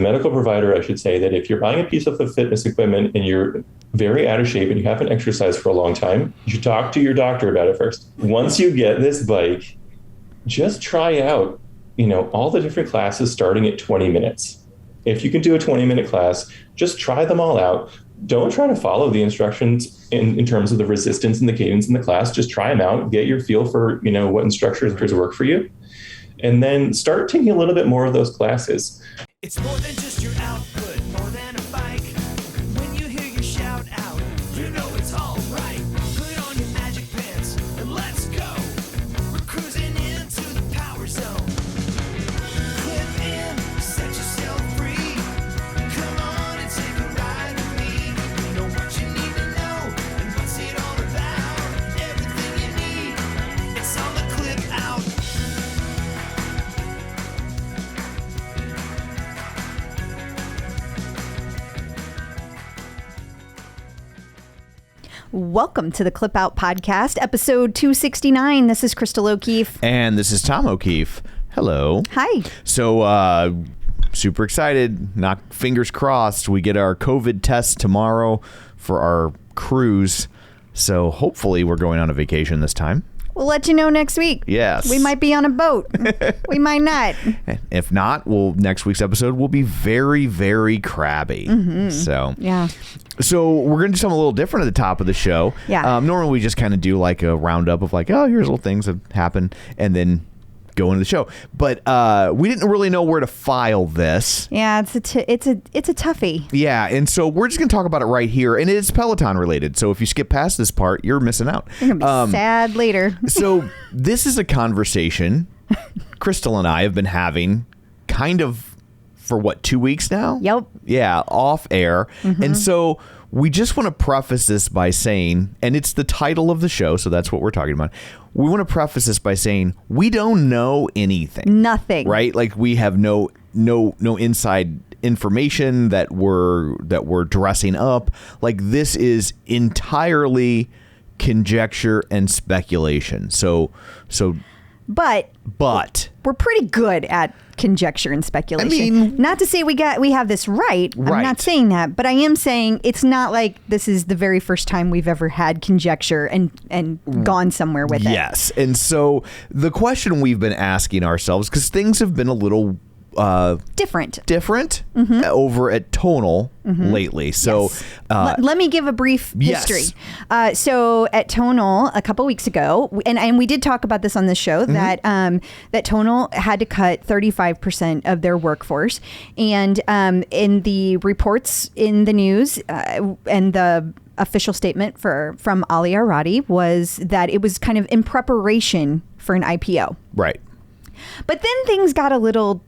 a medical provider, I should say that if you're buying a piece of the fitness equipment and you're very out of shape and you haven't exercised for a long time, you should talk to your doctor about it first. Once you get this bike, just try out, all the different classes starting at 20 minutes. If you can do a 20-minute class, just try them all out. Don't try to follow the instructions in terms of the resistance and the cadence in the class. Just try them out, get your feel for, what instructors work for you. And then start taking a little bit more of those classes. It's more than just your output, more than a bike. When you hear your shout out, you know it's all right. Put on your magic pants and let's go. We're cruising into the power zone. Clip in, set yourself free. Come on and take a ride with me. Know what you need to know and what's it all about. Everything you need, it's on the Clip Out. Welcome to the Clip Out Podcast, episode 269. This is Crystal O'Keefe. And this is Tom O'Keefe. Hello. Hi. So, super excited. Fingers crossed. We get our COVID test tomorrow for our cruise. So, hopefully, we're going on a vacation this time. We'll let you know next week. Yes. We might be on a boat. We might not. If not, next week's episode will be very, very crabby. Mm-hmm. So, yeah. So we're going to do something a little different at the top of the show. Yeah. Normally we just kind of do like a roundup of like, oh, here's little things that happen, and then go into the show. But we didn't really know where to file this. Yeah, it's a toughie. Yeah, and so we're just going to talk about it right here, and it's Peloton related. So if you skip past this part, you're missing out. You're going to be sad later. So this is a conversation Crystal and I have been having kind of for 2 weeks now? Yep. Yeah, off air. Mm-hmm. And so we just want to preface this by saying, and it's the title of the show, so that's what we're talking about. We want to preface this by saying we don't know anything. Nothing. Right? Like we have no inside information that we're dressing up. Like this is entirely conjecture and speculation. But we're pretty good at conjecture and speculation. I mean, not to say we have this right. I'm not saying that, but I am saying it's not like this is the very first time we've ever had conjecture and gone somewhere with it. Yes. And so the question we've been asking ourselves, because things have been a little different over at Tonal lately. So yes. Let me give a brief history. Yes. So at Tonal a couple weeks ago, and we did talk about this on the show, that Tonal had to cut 35% of their workforce. And in the reports in the news and the official statement from Ali Aradi was that it was kind of in preparation for an IPO. Right. But then things got a little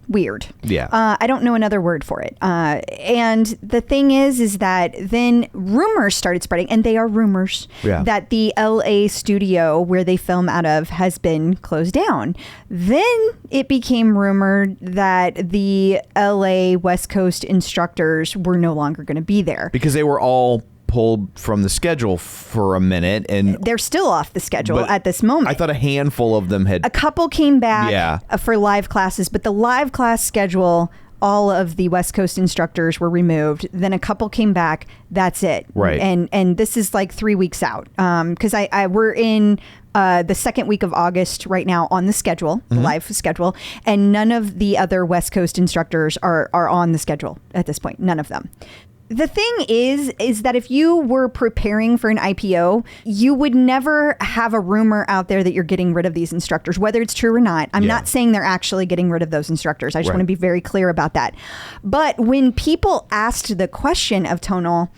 weird. Yeah. I don't know another word for it. And the thing is that then rumors started spreading, and they are rumors, that the LA studio where they film out of has been closed down. Then it became rumored that the LA West Coast instructors were no longer going to be there. Because they were all pulled from the schedule for a minute, and they're still off the schedule at this moment. I thought a handful of them had. A couple came back for live classes, but the live class schedule, all of the West Coast instructors were removed. Then a couple came back. That's it. Right. And this is like 3 weeks out. Because we're in the second week of August right now on the schedule, the live schedule, and none of the other West Coast instructors are on the schedule at this point. None of them. The thing is that if you were preparing for an IPO, you would never have a rumor out there that you're getting rid of these instructors, whether it's true or not. I'm not saying they're actually getting rid of those instructors. I just want to be very clear about that. But when people asked the question of Tonal,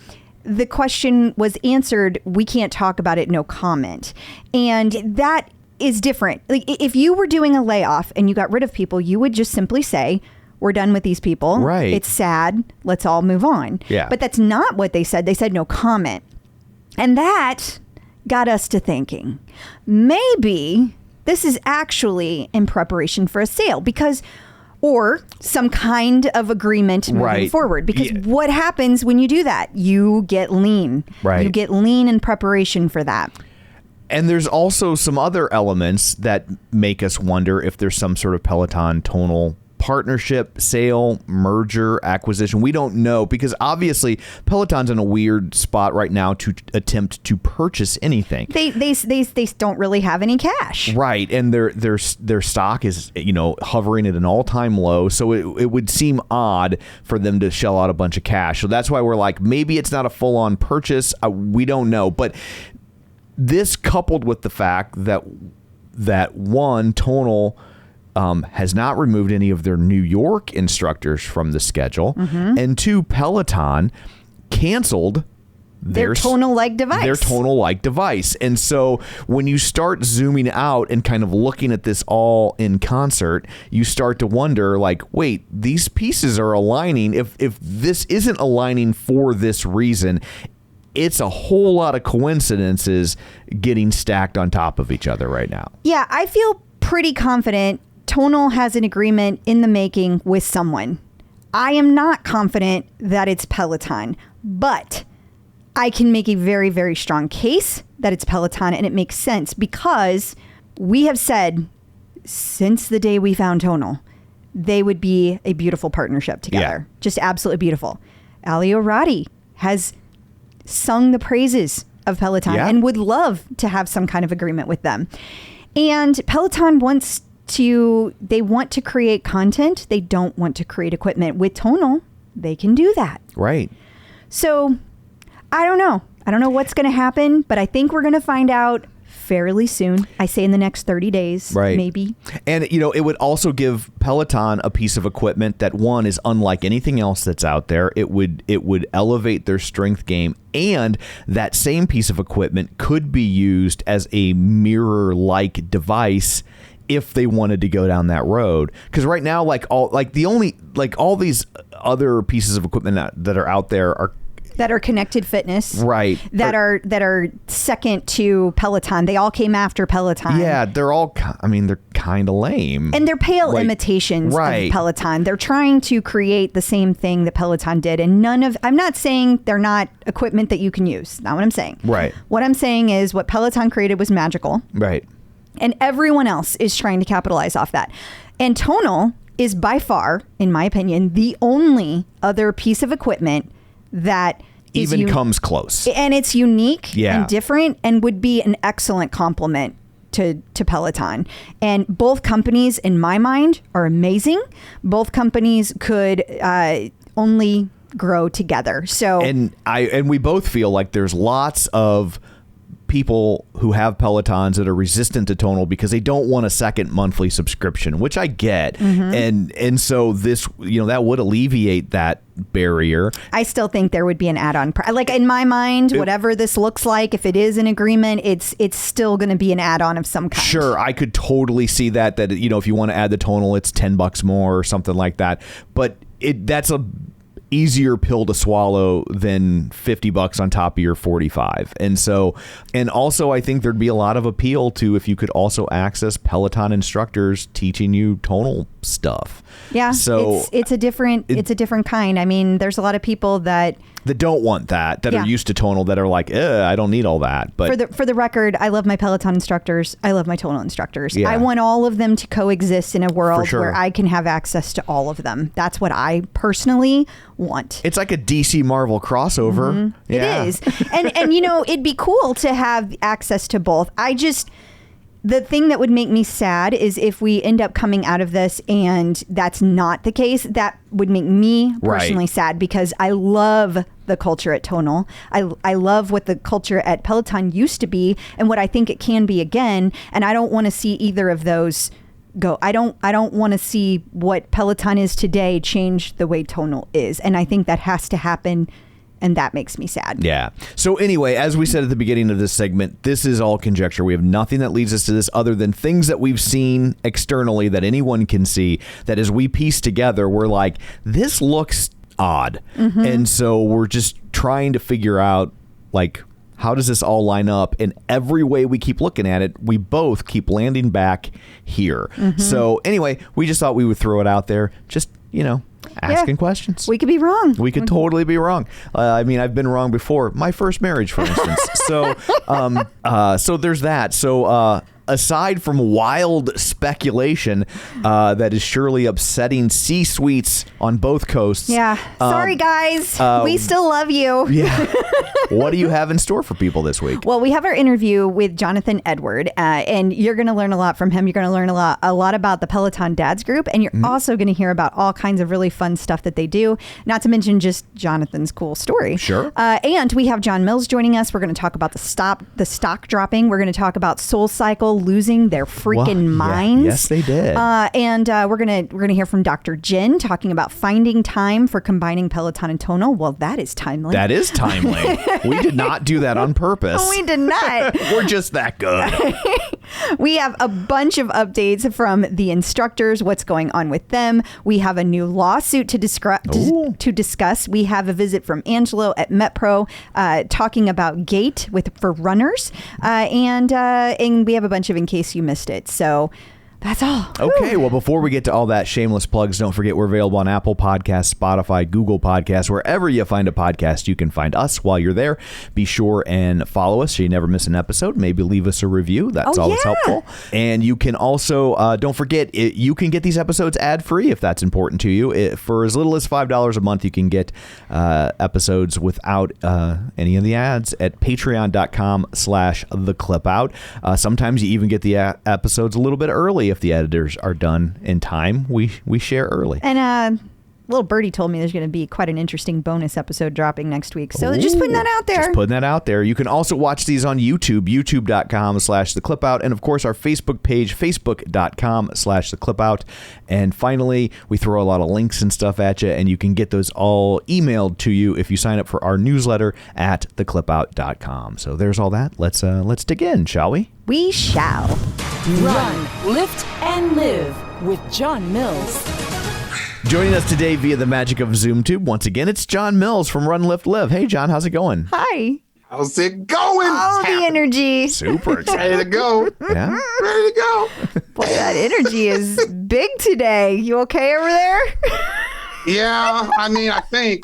the question was answered, we can't talk about it, no comment. And that is different. Like if you were doing a layoff and you got rid of people, you would just simply say, we're done with these people. Right. It's sad. Let's all move on. Yeah. But that's not what they said. They said no comment. And that got us to thinking, maybe this is actually in preparation for a sale or some kind of agreement moving forward. Because what happens when you do that? You get lean. Right. You get lean in preparation for that. And there's also some other elements that make us wonder if there's some sort of Peloton-Tonal partnership, sale, merger, acquisition. We don't know because obviously Peloton's in a weird spot right now to attempt to purchase anything. They don't really have any cash. Right, and their stock is, hovering at an all-time low, so it would seem odd for them to shell out a bunch of cash. So that's why we're like, maybe it's not a full-on purchase. We don't know, but this coupled with the fact that one, Tonal has not removed any of their New York instructors from the schedule, and two, Peloton canceled their Tonal-like device. Their Tonal-like device. And so when you start zooming out and kind of looking at this all in concert, you start to wonder, like, wait, these pieces are aligning. If this isn't aligning for this reason, it's a whole lot of coincidences getting stacked on top of each other right now. Yeah, I feel pretty confident Tonal has an agreement in the making with someone. I am not confident that it's Peloton, but I can make a very, very strong case that it's Peloton, and it makes sense because we have said since the day we found Tonal, they would be a beautiful partnership together. Yeah. Just absolutely beautiful. Ali O'Radi has sung the praises of Peloton and would love to have some kind of agreement with them. And Peloton they want to create content. They don't want to create equipment. With Tonal, they can do that. Right. So I don't know. I don't know what's going to happen, but I think we're going to find out fairly soon. I say in the next 30 days, maybe. And, it would also give Peloton a piece of equipment that, one, is unlike anything else that's out there. It would elevate their strength game, and that same piece of equipment could be used as a mirror-like device if they wanted to go down that road. Because right now, all these other pieces of equipment that are out there are that are connected fitness, right? That are second to Peloton. They all came after Peloton. Yeah, they're kind of lame, and they're pale imitations of Peloton. They're trying to create the same thing that Peloton did, and I'm not saying they're not equipment that you can use. Not what I'm saying. Right. What I'm saying is what Peloton created was magical. Right. And everyone else is trying to capitalize off that. And Tonal is by far, in my opinion, the only other piece of equipment that even comes close. And it's unique and different and would be an excellent complement to Peloton. And both companies, in my mind, are amazing. Both companies could only grow together. So and we both feel like there's lots of people who have Pelotons that are resistant to Tonal because they don't want a second monthly subscription, which I get. And so this, that would alleviate that barrier. I still think there would be an add-on. Like in my mind, whatever this looks like, if it is an agreement, it's still going to be an add-on of some kind. Sure, I could totally see that if you want to add the Tonal, it's $10 more or something like that. But that's a easier pill to swallow than $50 on top of your 45. And also I think there'd be a lot of appeal to if you could also access Peloton instructors teaching you Tonal stuff. Yeah. So it's a different kind. I mean, there's a lot of people that don't want that are used to Tonal that are like, I don't need all that. But for the record, I love my Peloton instructors. I love my Tonal instructors. Yeah. I want all of them to coexist in a world where I can have access to all of them. That's what I personally want. It's like a DC Marvel crossover. Yeah. It is. And it'd be cool to have access to both. The thing that would make me sad is if we end up coming out of this and that's not the case. That would make me personally sad because I love the culture at Tonal. I love what the culture at Peloton used to be and what I think it can be again. And I don't want to see either of those go. I don't want to see what Peloton is today change the way Tonal is. And I think that has to happen. And that makes me sad. Yeah. So anyway, as we said at the beginning of this segment, this is all conjecture. We have nothing that leads us to this other than things that we've seen externally that anyone can see, that as we piece together, we're like, this looks odd. And so we're just trying to figure out, like, how does this all line up? And every way we keep looking at it, we both keep landing back here. So anyway, we just thought we would throw it out there. Just, asking questions. We could be wrong. We could totally be wrong. I've been wrong before. My first marriage, for instance. So there's that. So aside from wild speculation that is surely upsetting C-suites on both coasts. Yeah. Sorry, guys. We still love you. Yeah. What do you have in store for people this week? Well, we have our interview with Jonathan Edward, and you're going to learn a lot from him. You're going to learn a lot about the Peloton Dads group, and you're also going to hear about all kinds of really fun stuff that they do, not to mention just Jonathan's cool story. Sure. And we have John Mills joining us. We're going to talk about the stock dropping. We're going to talk about SoulCycle losing their freaking minds. Yes, they did. And we're gonna hear from Dr. Jenn talking about finding time for combining Peloton and Tonal. Well, that is timely. That is timely. We did not do that on purpose. We did not. We're just that good. We have a bunch of updates from the instructors, what's going on with them. We have a new lawsuit to discuss. We have a visit from Angelo at MetPro talking about gait for runners. And we have a bunch of in case you missed it. So that's all. Okay, well, before we get to all that, shameless plugs, don't forget we're available on Apple Podcasts, Spotify, Google Podcasts, wherever you find a podcast, you can find us while you're there. Be sure and follow us so you never miss an episode. Maybe leave us a review. That's always helpful. And you can also, don't forget, you can get these episodes ad-free if that's important to you. For as little as $5 a month, you can get episodes without any of the ads at patreon.com/theclipout. Sometimes you even get the episodes a little bit early. If the editors are done in time, we share early. And little birdie told me there's going to be quite an interesting bonus episode dropping next week. So just putting that out there. Just putting that out there. You can also watch these on YouTube, youtube.com/theclipout. And of course, our Facebook page, facebook.com/theclipout. And finally, we throw a lot of links and stuff at you, and you can get those all emailed to you if you sign up for our newsletter at theclipout.com. So there's all that. Let's dig in, shall we? We shall. Run, lift, and live with John Mills. Joining us today via the magic of ZoomTube, once again, it's John Mills from Run, Lift, Live. Hey, John, how's it going? Hi. How's it going? Oh, the energy. Super excited. Ready to go. Yeah? Ready to go. Boy, that energy is big today. You okay over there? Yeah, I mean, I think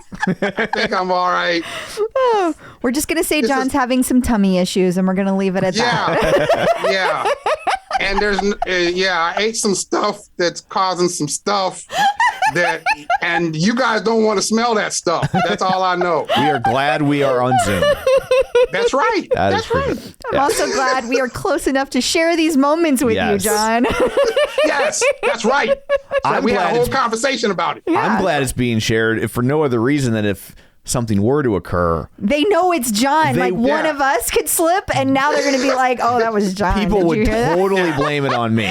I'm all right. Oh, we're just going to say John's having some tummy issues, and we're going to leave it at that. Yeah. And I ate some stuff that's causing some stuff and you guys don't want to smell that stuff. That's all I know. We are glad we are on Zoom. That's right. That's right. I'm also glad we are close enough to share these moments with you, John. Yes, that's right. We had a whole conversation about it. Yeah. I'm glad it's being shared if for no other reason than if something were to occur. They know it's John. One of us could slip, and now they're going to be like, oh, that was John. People would totally blame it on me.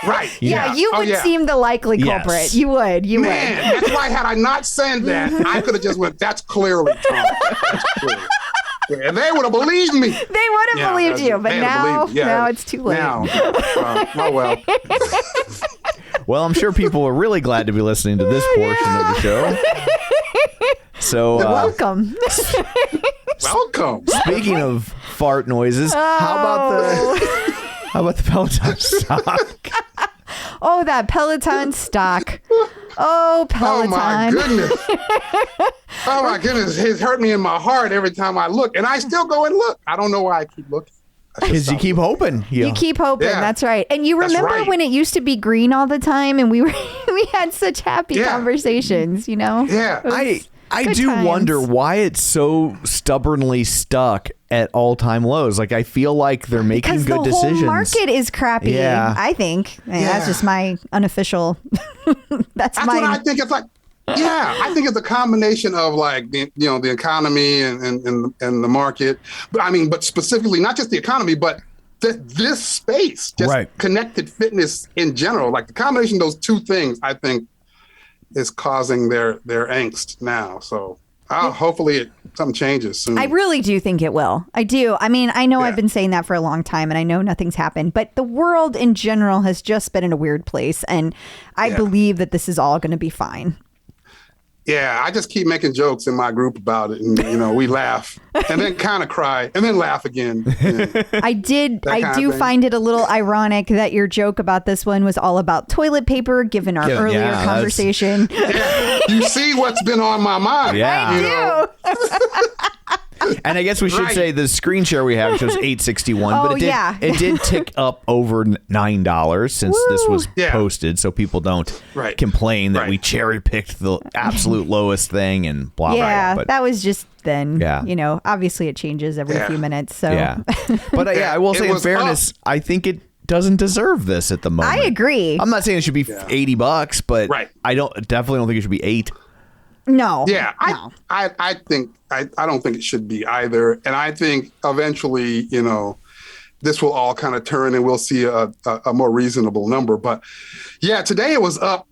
Right. Yeah, you would seem the likely culprit. Yes. You would. Man, that's why had I not said that, I could have just went, that's clearly Tom. That's clearly. And they would have believed me. They would have believed you, but now it's too late. Now, oh well. Well, I'm sure people are really glad to be listening to this portion of the show. So welcome. Welcome. Speaking of fart noises, how about the Peloton stock? Oh, that Peloton stock. Oh, Peloton. Oh my goodness. Oh my goodness. It's hurt me in my heart every time I look. And I still go and look. I don't know why I keep looking. Because you keep hoping. You keep hoping. Yeah. That's right. And you remember when it used to be green all the time and we had such happy conversations, you know? Yeah. I do wonder why it's so stubbornly stuck at all-time lows. Like, I feel like they're making good decisions. The whole market is crappy. Yeah. I think. That's just my unofficial. That's what I think. It's like. Yeah, I think it's a combination of like the economy and the market, but specifically not just the economy, but this space, just connected fitness in general. Like the combination of those two things, I think, is causing their angst now. So hopefully something changes soon. I really do think it will. I do. I mean, I know I've been saying that for a long time, and I know nothing's happened, but the world in general has just been in a weird place, and I believe that this is all going to be fine. Yeah, I just keep making jokes in my group about it, and we laugh and then kind of cry and then laugh again. I do find it a little ironic that your joke about this one was all about toilet paper, given our earlier conversation. Yeah, you see what's been on my mind. Yeah, I do. And I guess we should say the screen share we have shows $8.61, but it did tick up over $9 since this was posted, so people don't complain that we cherry picked the absolute lowest thing and blah blah. Yeah, But that was just then. Yeah. You know, obviously it changes every few minutes. So but I will say in fairness, I think it doesn't deserve this at the moment. I agree. I'm not saying it should be $80, but I definitely don't think it should be $8. No. Yeah, no. I think I don't think it should be either, and I think eventually, you know, this will all kind of turn and we'll see a more reasonable number. But yeah, today it was up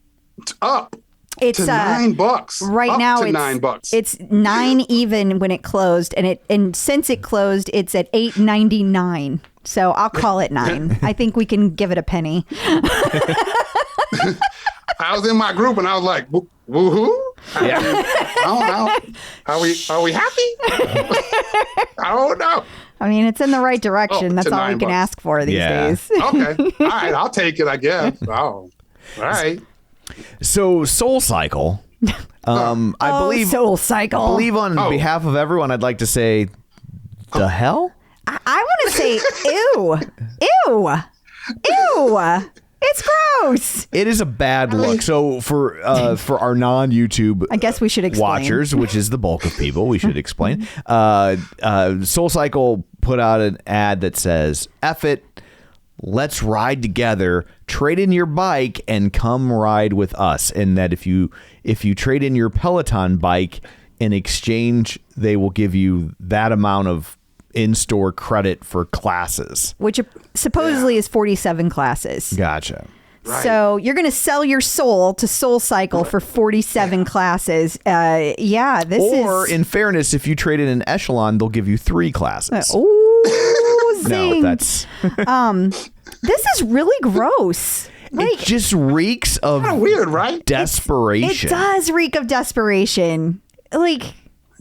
it's to $9 right up now. To it's $9. It's 9 even when it closed, and since it closed, it's at $8.99. So I'll call it 9. I think we can give it a penny. I was in my group and I was like, woohoo! Yeah. I don't know. Are we happy? I don't know. I mean, it's in the right direction. That's all we can ask for these days. Okay. All right. I'll take it, I guess. Oh, all right. So SoulCycle, I believe SoulCycle. I believe on behalf of everyone, I'd like to say, the hell? I want to say, ew. It's gross. It is a bad look. So for our non-YouTube, I guess we should explain. Watchers, which is the bulk of people, we should explain. SoulCycle put out an ad that says, "F it, let's ride together. Trade in your bike and come ride with us." And that if you trade in your Peloton bike, in exchange, they will give you that amount of in-store credit for classes, which supposedly is 47 classes. Gotcha. Right. So you're going to sell your soul to SoulCycle for 47 classes. Or in fairness, if you trade in an echelon, they'll give you 3 classes. Zing. No, that's this is really gross. It just reeks of weird, right? Desperation. It does reek of desperation.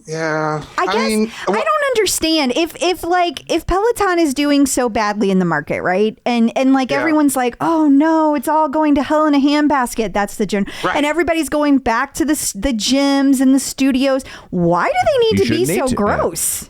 Yeah, I guess I don't understand if Peloton is doing so badly in the market, right? And everyone's like, oh no, it's all going to hell in a handbasket. That's the gen, and everybody's going back to the gyms and the studios. Why do they need to be so gross?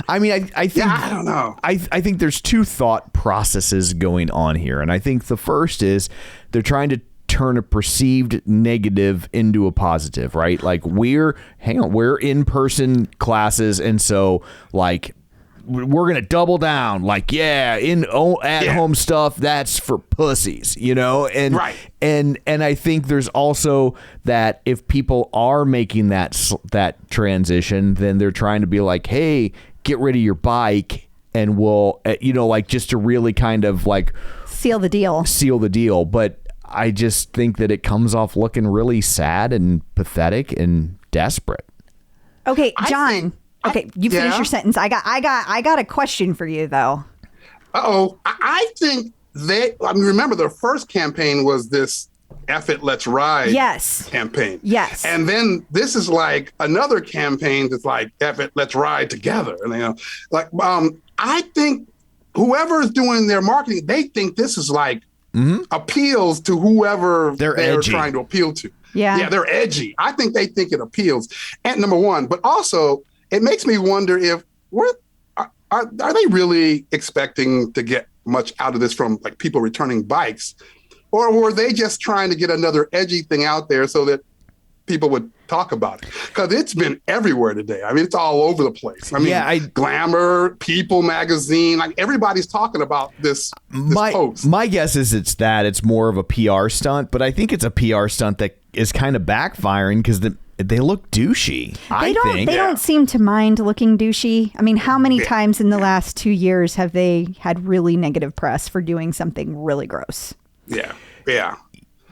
I mean, I think I don't know. I think there's 2 thought processes going on here, and I think the first is they're trying to turn a perceived negative into a positive, right? Like we're in-person classes, and so like we're gonna double down, like at-home stuff, that's for pussies, you know? And and I think there's also that if people are making that transition, then they're trying to be like, hey, get rid of your bike and we'll just to really kind of like seal the deal. But I just think that it comes off looking really sad and pathetic and desperate. Okay, John. You finish your sentence. I got a question for you though. I think remember their first campaign was this "F it, let's ride" campaign. Yes. And then this is like another campaign that's like "F it, let's ride together." And I think whoever is doing their marketing, they think this is like appeals to whoever they're trying to appeal to. Yeah, they're edgy. I think they think it appeals. And number one, but also it makes me wonder if are they really expecting to get much out of this from like people returning bikes, or were they just trying to get another edgy thing out there so that people would talk about it? Because it's been everywhere today. I mean, it's all over the place. I mean, Glamour, People magazine, like everybody's talking about this post. My guess is it's more of a PR stunt, but I think it's a PR stunt that is kind of backfiring because they look douchey. They don't seem to mind looking douchey. I mean, how many times in the last 2 years have they had really negative press for doing something really gross?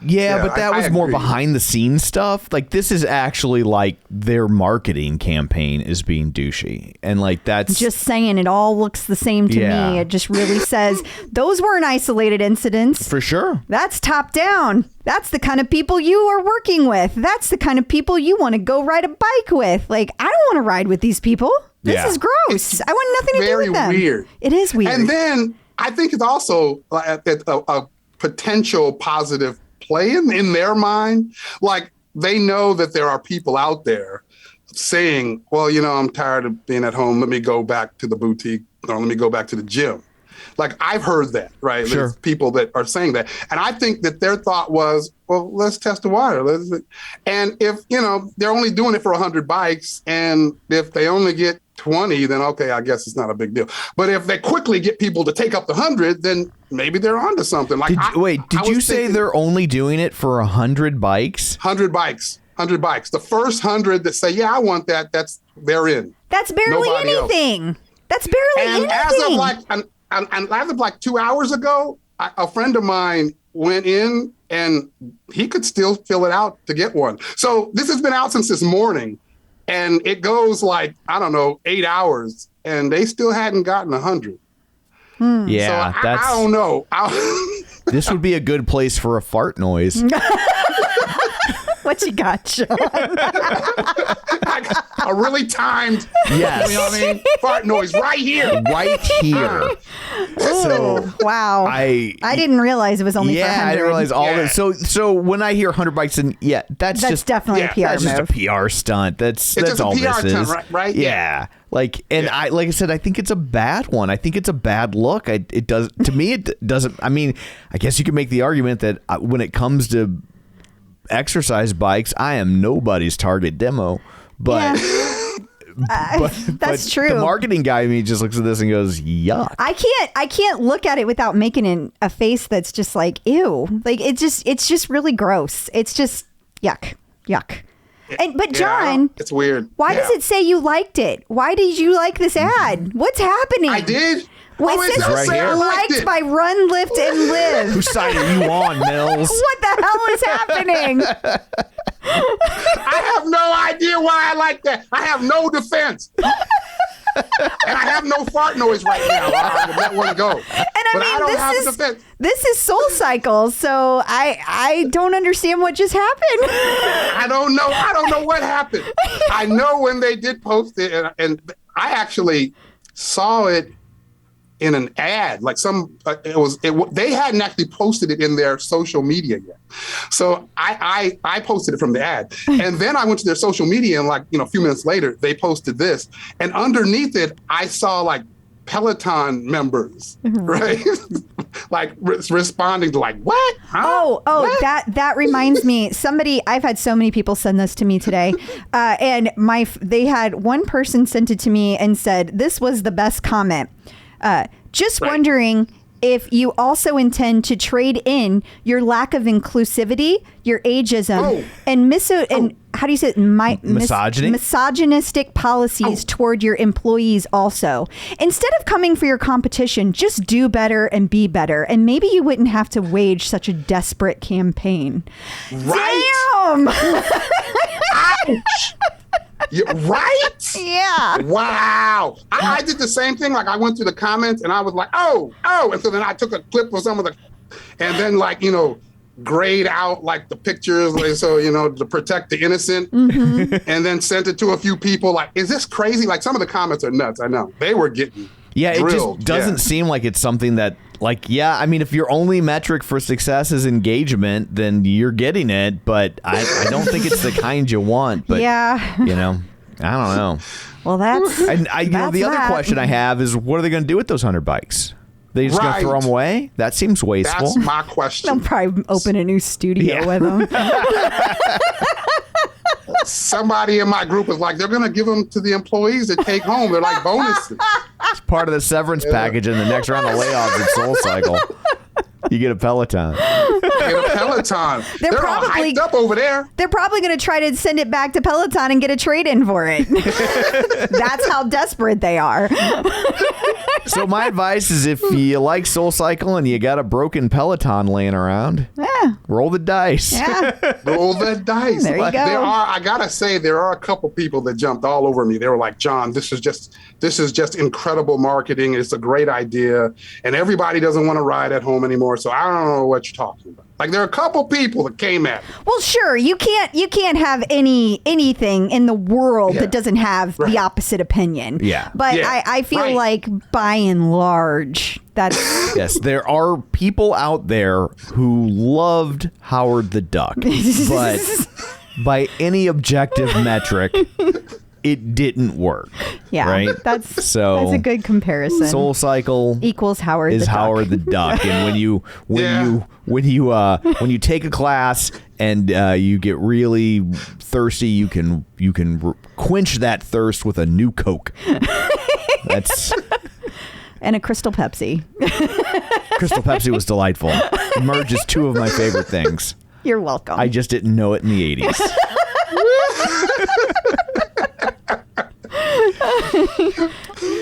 Yeah, but that was more behind the scenes stuff. Like this is actually like their marketing campaign is being douchey. And like that's just saying it all looks the same to me. It just really says those weren't isolated incidents. For sure. That's top down. That's the kind of people you are working with. That's the kind of people you want to go ride a bike with. Like, I don't want to ride with these people. This is gross. I want nothing to do with them. Very weird. It is weird. And then I think it's also a potential positive play in their mind. Like they know that there are people out there saying, well, I'm tired of being at home. Let me go back to the boutique, or let me go back to the gym. Like, I've heard that, right? Sure. There's people that are saying that. And I think that their thought was, well, let's test the water. And if, they're only doing it for 100 bikes, and if they only get 20, then okay, I guess it's not a big deal. But if they quickly get people to take up the 100, then maybe they're onto something. Like, did you say they're only doing it for 100 bikes? 100 bikes. 100 bikes. The first 100 that say, yeah, I want that, they're in. That's barely Nobody anything. Else. That's barely anything. And as of like 2 hours ago, a friend of mine went in and he could still fill it out to get one. So this has been out since this morning, and it goes like, I don't know, 8 hours, and they still hadn't gotten 100. Yeah, so I don't know. This would be a good place for a fart noise. What you got, Sean? A really timed, yes, fart noise right here. Right here. So wow, I didn't realize it was only for 100. I didn't realize all this. So when I hear 100 bikes, and that's just definitely a PR that's move. just a PR stunt. That's just all a PR this is, stunt, right? Yeah. Like I said, I think it's a bad one. I think it's a bad look. It does to me. It doesn't. I mean, I guess you could make the argument that when it comes to exercise bikes, I am nobody's target demo. But, that's true. The marketing guy in me just looks at this and goes, "Yuck!" I can't look at it without making a face that's just like, ew. Like it's just really gross. It's just yuck. But John, it's weird. Why does it say you liked it? Why did you like this ad? What's happening? I did. It says right here. liked by Run, Lift, and Live. Whose side are you on, Mills? What the hell is happening? I have no idea why I like that. I have no defense. And I have no fart noise right now. I let one go. And I mean, this is SoulCycle, so I don't understand what just happened. I don't know what happened. I know when they did post it, and I actually saw it in an ad, like they hadn't actually posted it in their social media yet. So I posted it from the ad, and then I went to their social media, and a few minutes later they posted this, and underneath it I saw like Peloton members, right? Like responding to like, what? Huh? What? That reminds me. I've had so many people send this to me today, and they had one person sent it to me and said this was the best comment. Just wondering if you also intend to trade in your lack of inclusivity, your ageism, and how do you say it? Misogyny? Misogynistic policies toward your employees also. Instead of coming for your competition, just do better and be better. And maybe you wouldn't have to wage such a desperate campaign. Right? Damn! Ouch! Right? Yeah. Wow. I did the same thing. Like I went through the comments and I was like, oh. And so then I took a clip of some of and then grayed out like the pictures, so, to protect the innocent, and then sent it to a few people. Like, is this crazy? Like some of the comments are nuts. I know. They were getting drilled. It just doesn't seem like it's something that I mean, if your only metric for success is engagement, then you're getting it, but I don't think it's the kind you want. But, I don't know. Well, that's... the other question I have is, what are they going to do with those 100 bikes? They just going to throw them away? That seems wasteful. That's my question. They'll probably open a new studio with them. Somebody in my group is like, they're going to give them to the employees to take home. They're like bonuses. It's part of the severance package in the next round of layoffs at SoulCycle. You get a Peloton. They're all hyped up over there. They're probably going to try to send it back to Peloton and get a trade-in for it. That's how desperate they are. So my advice is, if you like SoulCycle and you got a broken Peloton laying around, roll the dice. Yeah. Roll the dice. There you go. I gotta say, there are a couple people that jumped all over me. They were like, John, this is just incredible marketing. It's a great idea, and everybody doesn't want to ride at home anymore. So I don't know what you're talking about. Like, there are a couple people that came at me. Well, sure, you can't have anything in the world that doesn't have the opposite opinion. Yeah. But I feel like by and large, that's... Yes, there are people out there who loved Howard the Duck, but by any objective metric, it didn't work. Yeah, right. That's a good comparison. SoulCycle equals Howard is the Duck. Howard the Duck, and when you take a class and you get really thirsty, you can quench that thirst with a new Coke. That's and a Crystal Pepsi. Crystal Pepsi was delightful. It merges two of my favorite things. You're welcome. I just didn't know it in the 80s.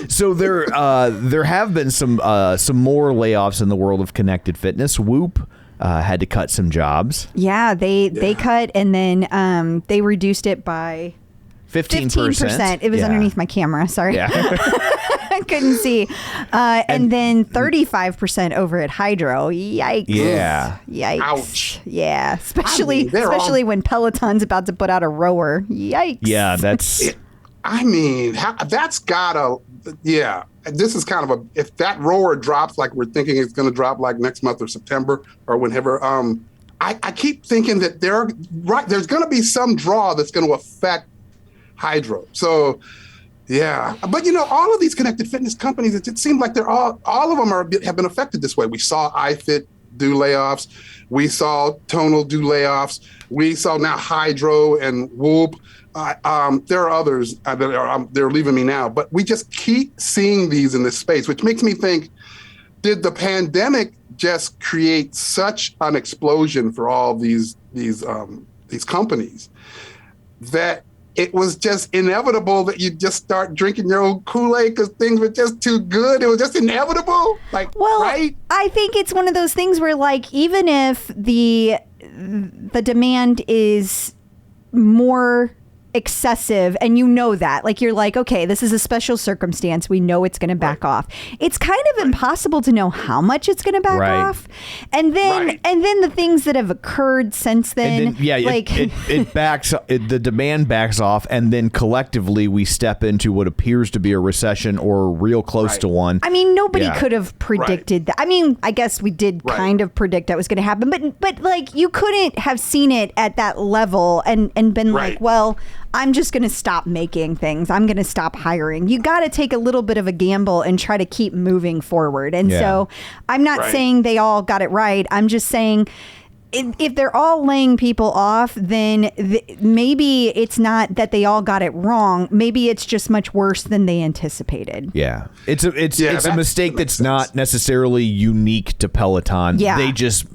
So there have been some more layoffs in the world of connected fitness. Whoop had to cut some jobs. Yeah, they cut, and then they reduced it by 15%. It was underneath my camera. Sorry. Yeah. I couldn't see. And then 35% over at Hydro. Yikes. Yeah. Yikes. Ouch. Yeah. Especially when Peloton's about to put out a rower. Yikes. Yeah, that's... That's gotta, yeah. This is kind of if that rower drops like we're thinking it's going to drop like next month or September or whenever, I keep thinking that there's going to be some draw that's going to affect Hydro. So, yeah. But, all of these connected fitness companies, it seems like they're all of them have been affected this way. We saw iFit do layoffs. We saw Tonal do layoffs. We saw now Hydro and Whoop. There are others that they're leaving me now, but we just keep seeing these in this space, which makes me think, did the pandemic just create such an explosion for all these companies that it was just inevitable that you just start drinking your own Kool-Aid because things were just too good? It was just inevitable, right? I think it's one of those things where, even if the demand is more excessive and that, you're like, okay, this is a special circumstance, we know it's going to back off, it's kind of impossible to know how much it's going to back off, and then the things that have occurred since then, the demand backs off, and then collectively we step into what appears to be a recession or real close to one. I mean, nobody could have predicted that. I mean, I guess we did kind of predict that was going to happen, but you couldn't have seen it at that level and been like, well, I'm just going to stop making things. I'm going to stop hiring. You got to take a little bit of a gamble and try to keep moving forward. And so I'm not saying they all got it right. I'm just saying if they're all laying people off, then maybe it's not that they all got it wrong. Maybe it's just much worse than they anticipated. Yeah. It's a mistake that's not necessarily unique to Peloton. Yeah. They just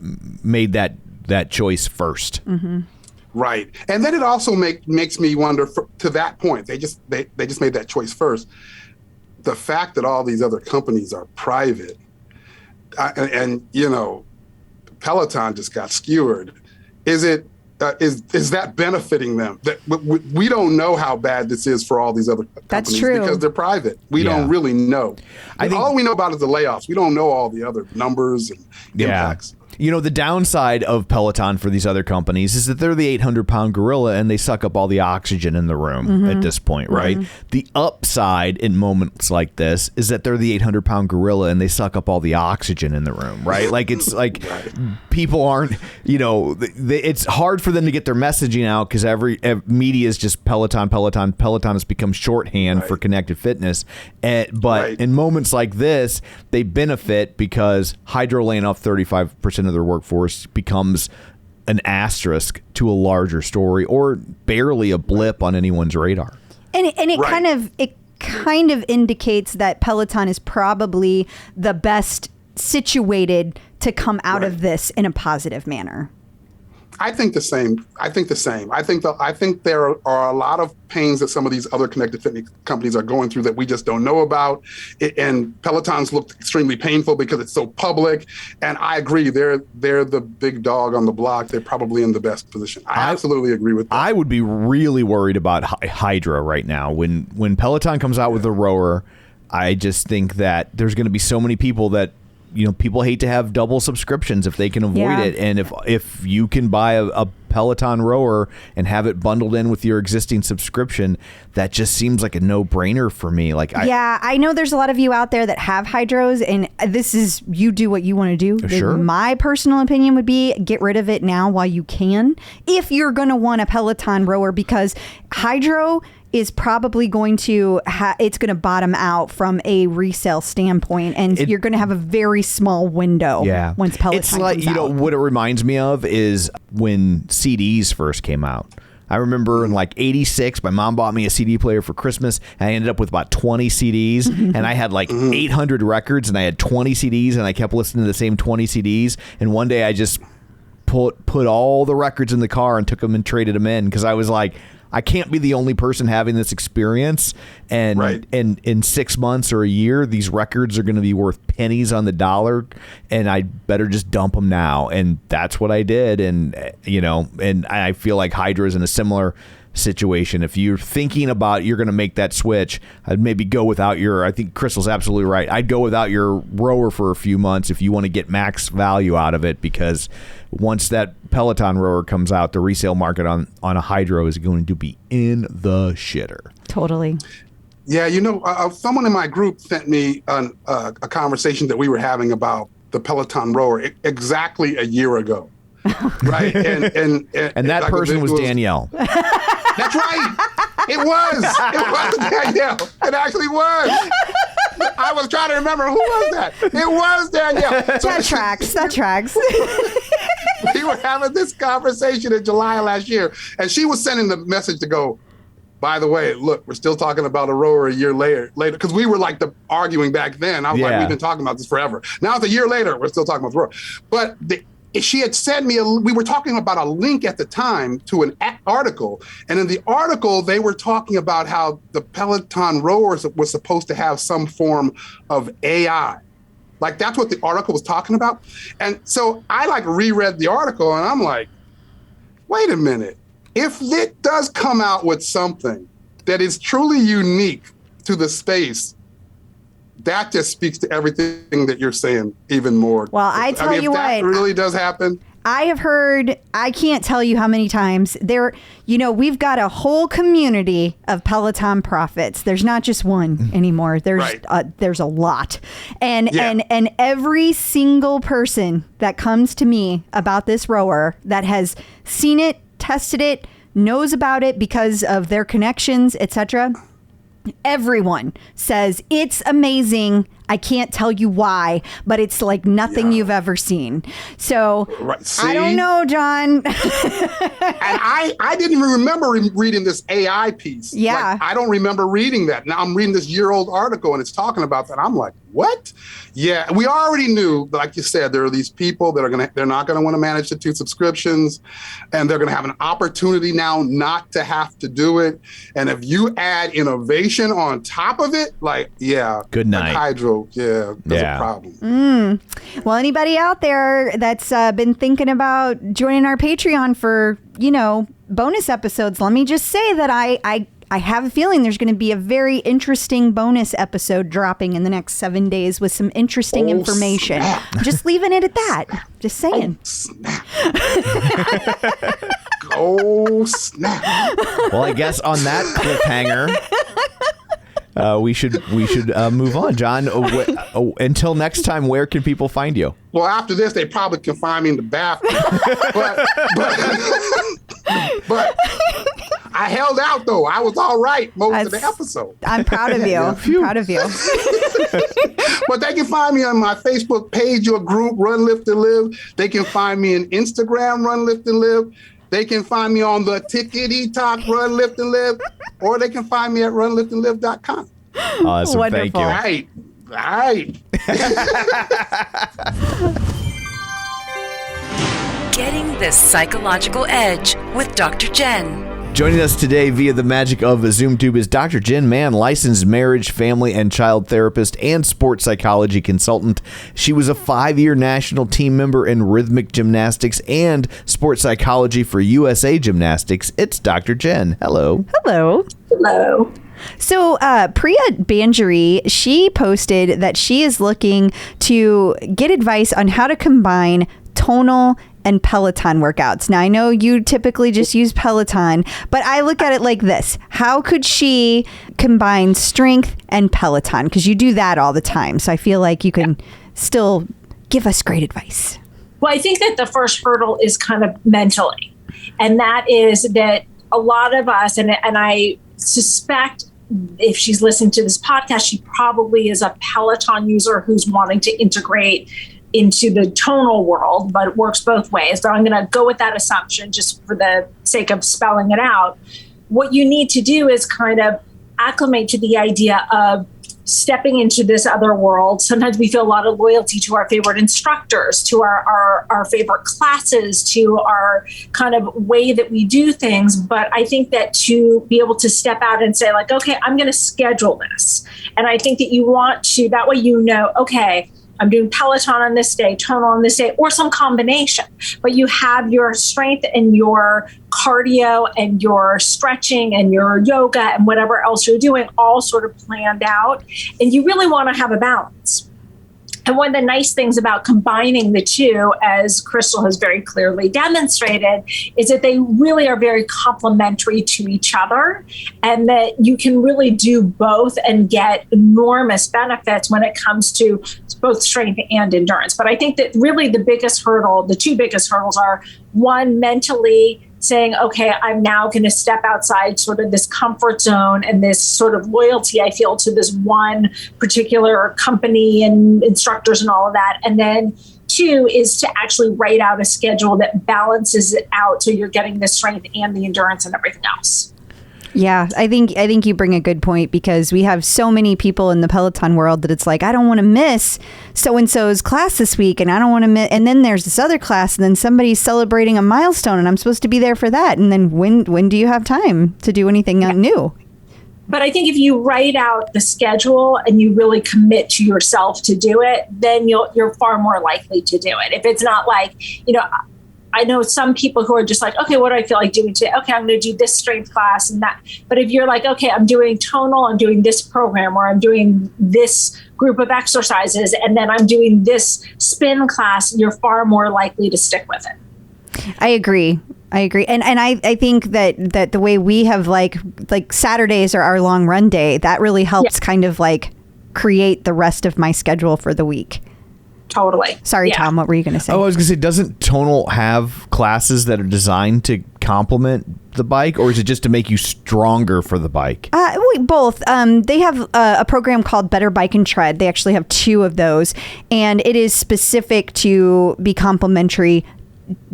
made that choice first. Mm-hmm. Right. And then it also makes me wonder, to that point, they just made that choice first. The fact that all these other companies are private and Peloton just got skewered. Is that benefiting them? That we don't know how bad this is for all these other companies. That's true. Because they're private. We don't really know. All we know about is the layoffs. We don't know all the other numbers and impacts. The downside of Peloton for these other companies is that they're the 800-pound gorilla and they suck up all the oxygen in the room at this point, right? The upside in moments like this is that they're the 800-pound gorilla and they suck up all the oxygen in the room, right? It's like people aren't, it's hard for them to get their messaging out because every media is just Peloton. Peloton has become shorthand for connected fitness. But in moments like this, they benefit because Hydro laying off 35% of their workforce becomes an asterisk to a larger story or barely a blip on anyone's radar. And it kind of indicates that Peloton is probably the best situated to come out of this in a positive manner. I think the same. I think there are a lot of pains that some of these other connected fitness companies are going through that we just don't know about. And Peloton's looked extremely painful because it's so public. And I agree, they're the big dog on the block. They're probably in the best position. I absolutely agree with that. I would be really worried about Hydra right now. When Peloton comes out with a rower, I just think that there's going to be so many people that people hate to have double subscriptions if they can avoid it. And if you can buy a Peloton rower and have it bundled in with your existing subscription, that just seems like a no-brainer for me. I know there's a lot of you out there that have hydros, and this is, you do what you want to do. Sure. My personal opinion would be get rid of it now while you can, if you're going to want a Peloton rower, because hydro is probably going to it's going to bottom out from a resale standpoint, and you're going to have a very small window once Peloton it's like, comes out. What it reminds me of is when CDs first came out. I remember in like 86, my mom bought me a CD player for Christmas, and I ended up with about 20 CDs, and I had like 800 records, and I had 20 CDs, and I kept listening to the same 20 CDs, and one day I just put all the records in the car and took them and traded them in, because I was like, I can't be the only person having this experience. And in 6 months or a year, these records are going to be worth pennies on the dollar, and I better just dump them now. And that's what I did. And, and I feel like Hydra is in a similar situation. If you're thinking about you're going to make that switch, I'd maybe go without I think Crystal's absolutely right. I'd go without your rower for a few months if you want to get max value out of it, because once that Peloton rower comes out, the resale market on a hydro is going to be in the shitter. Totally. Yeah, someone in my group sent me a conversation that we were having about the Peloton rower exactly a year ago. Right. And that person was Danielle. That's right. It was Danielle. It actually was. I was trying to remember, who was that? It was Danielle. So that tracks. We were having this conversation in July of last year, and she was sending the message to go, by the way, look, we're still talking about a rower a year later, because we were like arguing back then. I was like, we've been talking about this forever. Now it's a year later, we're still talking about the rower. But she had sent me we were talking about a link at the time to an article. And in the article, they were talking about how the Peloton rowers was supposed to have some form of AI. Like, that's what the article was talking about. And so I reread the article, and I'm like, wait a minute. If it does come out with something that is truly unique to the space, that just speaks to everything that you're saying even more. Well, I tell you if what, that really does happen. I have heard, I can't tell you how many times we've got a whole community of Peloton prophets. There's not just one anymore. There's a lot. And every single person that comes to me about this rower that has seen it, tested it, knows about it because of their connections, etc., everyone says it's amazing. I can't tell you why, but it's like nothing you've ever seen. So I don't know, John. And I didn't even remember reading this AI piece. Yeah. I don't remember reading that. Now I'm reading this year-old article, and it's talking about that. I'm like, what? Yeah, we already knew, like you said, there are these people that they're not going to want to manage the 2 subscriptions, and they're going to have an opportunity now not to have to do it. And if you add innovation on top of it, good night. Hydro, there's a problem. Well, anybody out there that's been thinking about joining our Patreon for, bonus episodes, let me just say that I have a feeling there's going to be a very interesting bonus episode dropping in the next 7 days with some interesting information. Snap. I'm just leaving it at that. Just saying. Snap. Oh, snap. Well, I guess on that cliffhanger, we should move on, John. Until next time, where can people find you? Well, after this, they probably can find me in the bathroom. but I held out, though. I was all right most of the episode. I'm proud of you. I'm proud of you. But they can find me on my Facebook page or group, Run, Lift, and Live. They can find me on Instagram, Run, Lift, and Live. They can find me on the Tickety-Talk, Run, Lift, and Live. Or they can find me at runliftandlive.com. Awesome. Wonderful. Thank you. All right. Getting the psychological edge with Dr. Jenn. Joining us today via the magic of ZoomTube is Dr. Jenn Mann, licensed marriage, family, and child therapist and sports psychology consultant. She was a 5-year national team member in rhythmic gymnastics and sports psychology for USA Gymnastics. It's Dr. Jenn. Hello. Hello. Hello. So Priya Banjari, she posted that she is looking to get advice on how to combine tonal and Peloton workouts. Now, I know you typically just use Peloton, but I look at it like this. How could she combine strength and Peloton? Because you do that all the time. So I feel like you can still give us great advice. Well, I think that the first hurdle is kind of mentally. And that is that a lot of us, and I suspect if she's listening to this podcast, she probably is a Peloton user who's wanting to integrate into the tonal world, but it works both ways. But I'm going to go with that assumption just for the sake of spelling it out. What you need to do is kind of acclimate to the idea of stepping into this other world. Sometimes we feel a lot of loyalty to our favorite instructors, to our favorite classes, to our kind of way that we do things. But I think that to be able to step out and say like, okay, I'm going to schedule this. And I think that you want to, that way, you know, okay, I'm doing Peloton on this day, tonal on this day, or some combination. But you have your strength and your cardio and your stretching and your yoga and whatever else you're doing all sort of planned out. And you really want to have a balance. And one of the nice things about combining the two, as Crystal has very clearly demonstrated, is that they really are very complementary to each other, and that you can really do both and get enormous benefits when it comes to both strength and endurance. But I think that really the biggest hurdle, the two biggest hurdles are, one, mentally saying, okay, I'm now going to step outside sort of this comfort zone and this sort of loyalty I feel to this one particular company and instructors and all of that. And then two is to actually write out a schedule that balances it out so you're getting the strength and the endurance and everything else. Yeah, I think you bring a good point, because we have so many people in the Peloton world that it's like, I don't want to miss so-and-so's class this week, and I don't want to miss, and then there's this other class, and then somebody's celebrating a milestone, and I'm supposed to be there for that. And then when do you have time to do anything new? But I think if you write out the schedule and you really commit to yourself to do it, then you're far more likely to do it. If it's not like, I know some people who are just like, okay, what do I feel like doing today? Okay, I'm going to do this strength class and that. But if you're like, okay, I'm doing tonal, I'm doing this program, or I'm doing this group of exercises, and then I'm doing this spin class, you're far more likely to stick with it. I agree. And I think that the way we have like Saturdays are our long run day, that really helps kind of like create the rest of my schedule for the week. Totally. Sorry, yeah. Tom, what were you going to say? Oh, I was going to say, doesn't Tonal have classes that are designed to complement the bike, or is it just to make you stronger for the bike? Both. They have a program called Better Bike and Tread. They actually have two of those, and it is specific to be complementary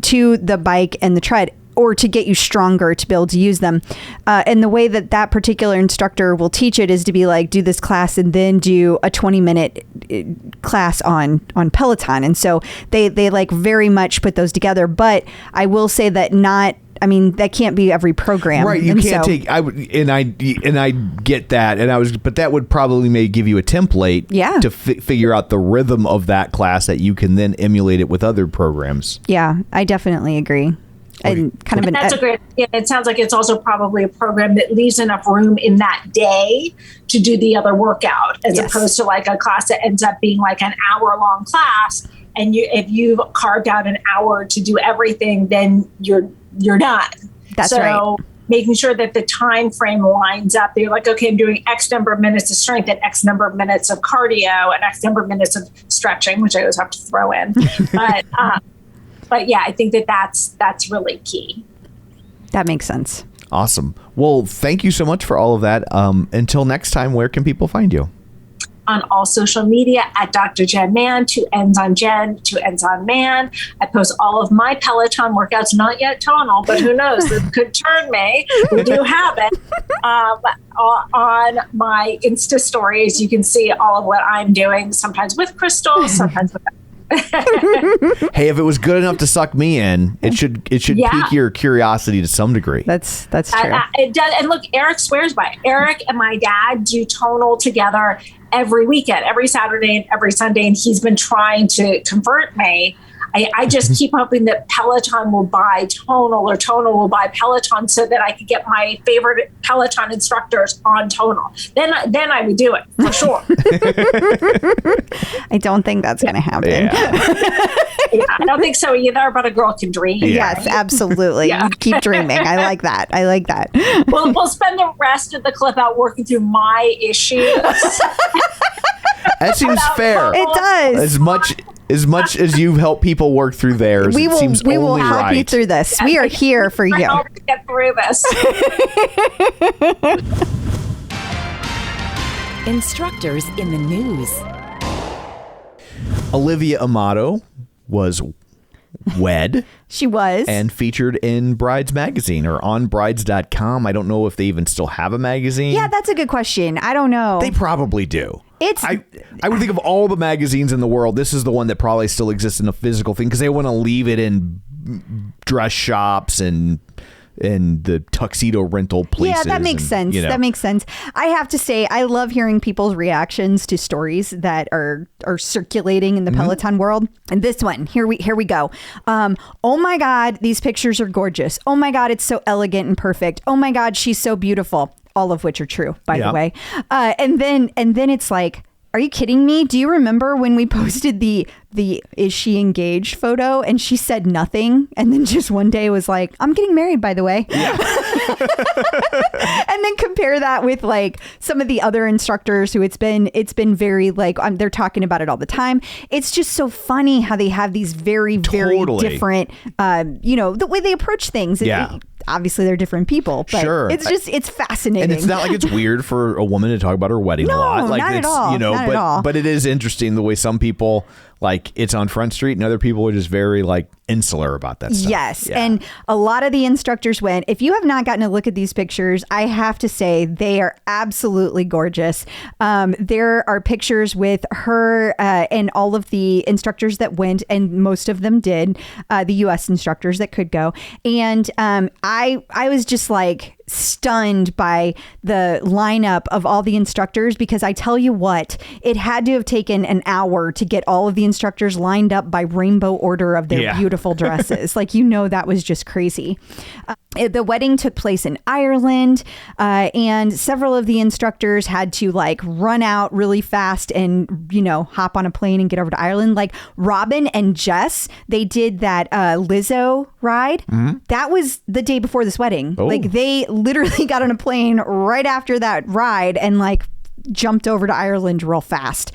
to the bike and the tread, or to get you stronger to be able to use them. And the way that particular instructor will teach it is to be like, do this class and then do a 20-minute class on Peloton. And so they like very much put those together. But I will say that that can't be every program. Right, you can't take. I get that, but that would probably maybe give you a template. Yeah. To figure out the rhythm of that class that you can then emulate it with other programs. Yeah, I definitely agree. And that's a great. It sounds like it's also probably a program that leaves enough room in that day to do the other workout, as opposed to like a class that ends up being like an hour-long class. And if you've carved out an hour to do everything, then you're done. That's right. So making sure that the time frame lines up. You're like, okay, I'm doing X number of minutes of strength and X number of minutes of cardio and X number of minutes of stretching, which I always have to throw in. But yeah, I think that's really key. That makes sense. Awesome. Well, thank you so much for all of that. Until next time, where can people find you? On all social media at Dr. Jenn Man, 2 N's on Jen, 2 N's on Man. I post all of my Peloton workouts, not yet tonal, but who knows, this could turn me. We do have it. On my Insta stories, you can see all of what I'm doing, sometimes with Crystal, sometimes with Hey, if it was good enough to suck me in, it should pique your curiosity to some degree. That's true. It does. And look, Eric swears by it. Eric and my dad do tonal together every weekend, every Saturday and every Sunday, and he's been trying to convert me I just keep hoping that Peloton will buy Tonal or Tonal will buy Peloton so that I could get my favorite Peloton instructors on Tonal. Then I would do it for sure. I don't think that's going to happen. Yeah, I don't think so either, but a girl can dream. Yes, absolutely. Yeah. Keep dreaming. I like that. We'll spend the rest of the clip out working through my issues. That seems fair. It does. As much as you've helped people work through theirs, we will only help you right. through this. We are here for you. Help to get through this. Instructors in the news. Olivia Amato was wed. She was. And featured in Brides magazine or on brides.com. I don't know if they even still have a magazine. Yeah, that's a good question. I don't know. They probably do. I would think of all the magazines in the world, this is the one that probably still exists in a physical thing because they want to leave it in dress shops and the tuxedo rental places. Yeah, that makes sense. You know. That makes sense. I have to say, I love hearing people's reactions to stories that are circulating in the Peloton world. And this one, here we go. Oh my God, these pictures are gorgeous. Oh my God, it's so elegant and perfect. Oh my God, she's so beautiful. All of which are true, by the way. And then it's like, are you kidding me? Do you remember when we posted the is she engaged photo and she said nothing and then just one day was like, I'm getting married, by the way. Yeah. And then compare that with like some of the other instructors who it's been very like they're talking about it all the time. It's just so funny how they have these very different the way they approach things. Obviously they're different people, but it's fascinating. And it's not like it's weird for a woman to talk about her wedding a lot. Like not it's, at all. Not at all. But it is interesting the way some people like it's on Front Street and other people are just very like insular about that stuff. Yes. Yeah. And a lot of the instructors went, if you have not gotten a look at these pictures, I have to say they are absolutely gorgeous. There are pictures with her and all of the instructors that went, and most of them did, the US instructors that could go. And I was just like stunned by the lineup of all the instructors, because I tell you what, it had to have taken an hour to get all of the instructors lined up by rainbow order of their beautiful dresses. Like, that was just crazy. The wedding took place in Ireland, and several of the instructors had to like run out really fast and, hop on a plane and get over to Ireland. Like Robin and Jess, they did that Lizzo ride. Mm-hmm. That was the day before this wedding. Oh. Like they literally got on a plane right after that ride and like jumped over to Ireland real fast.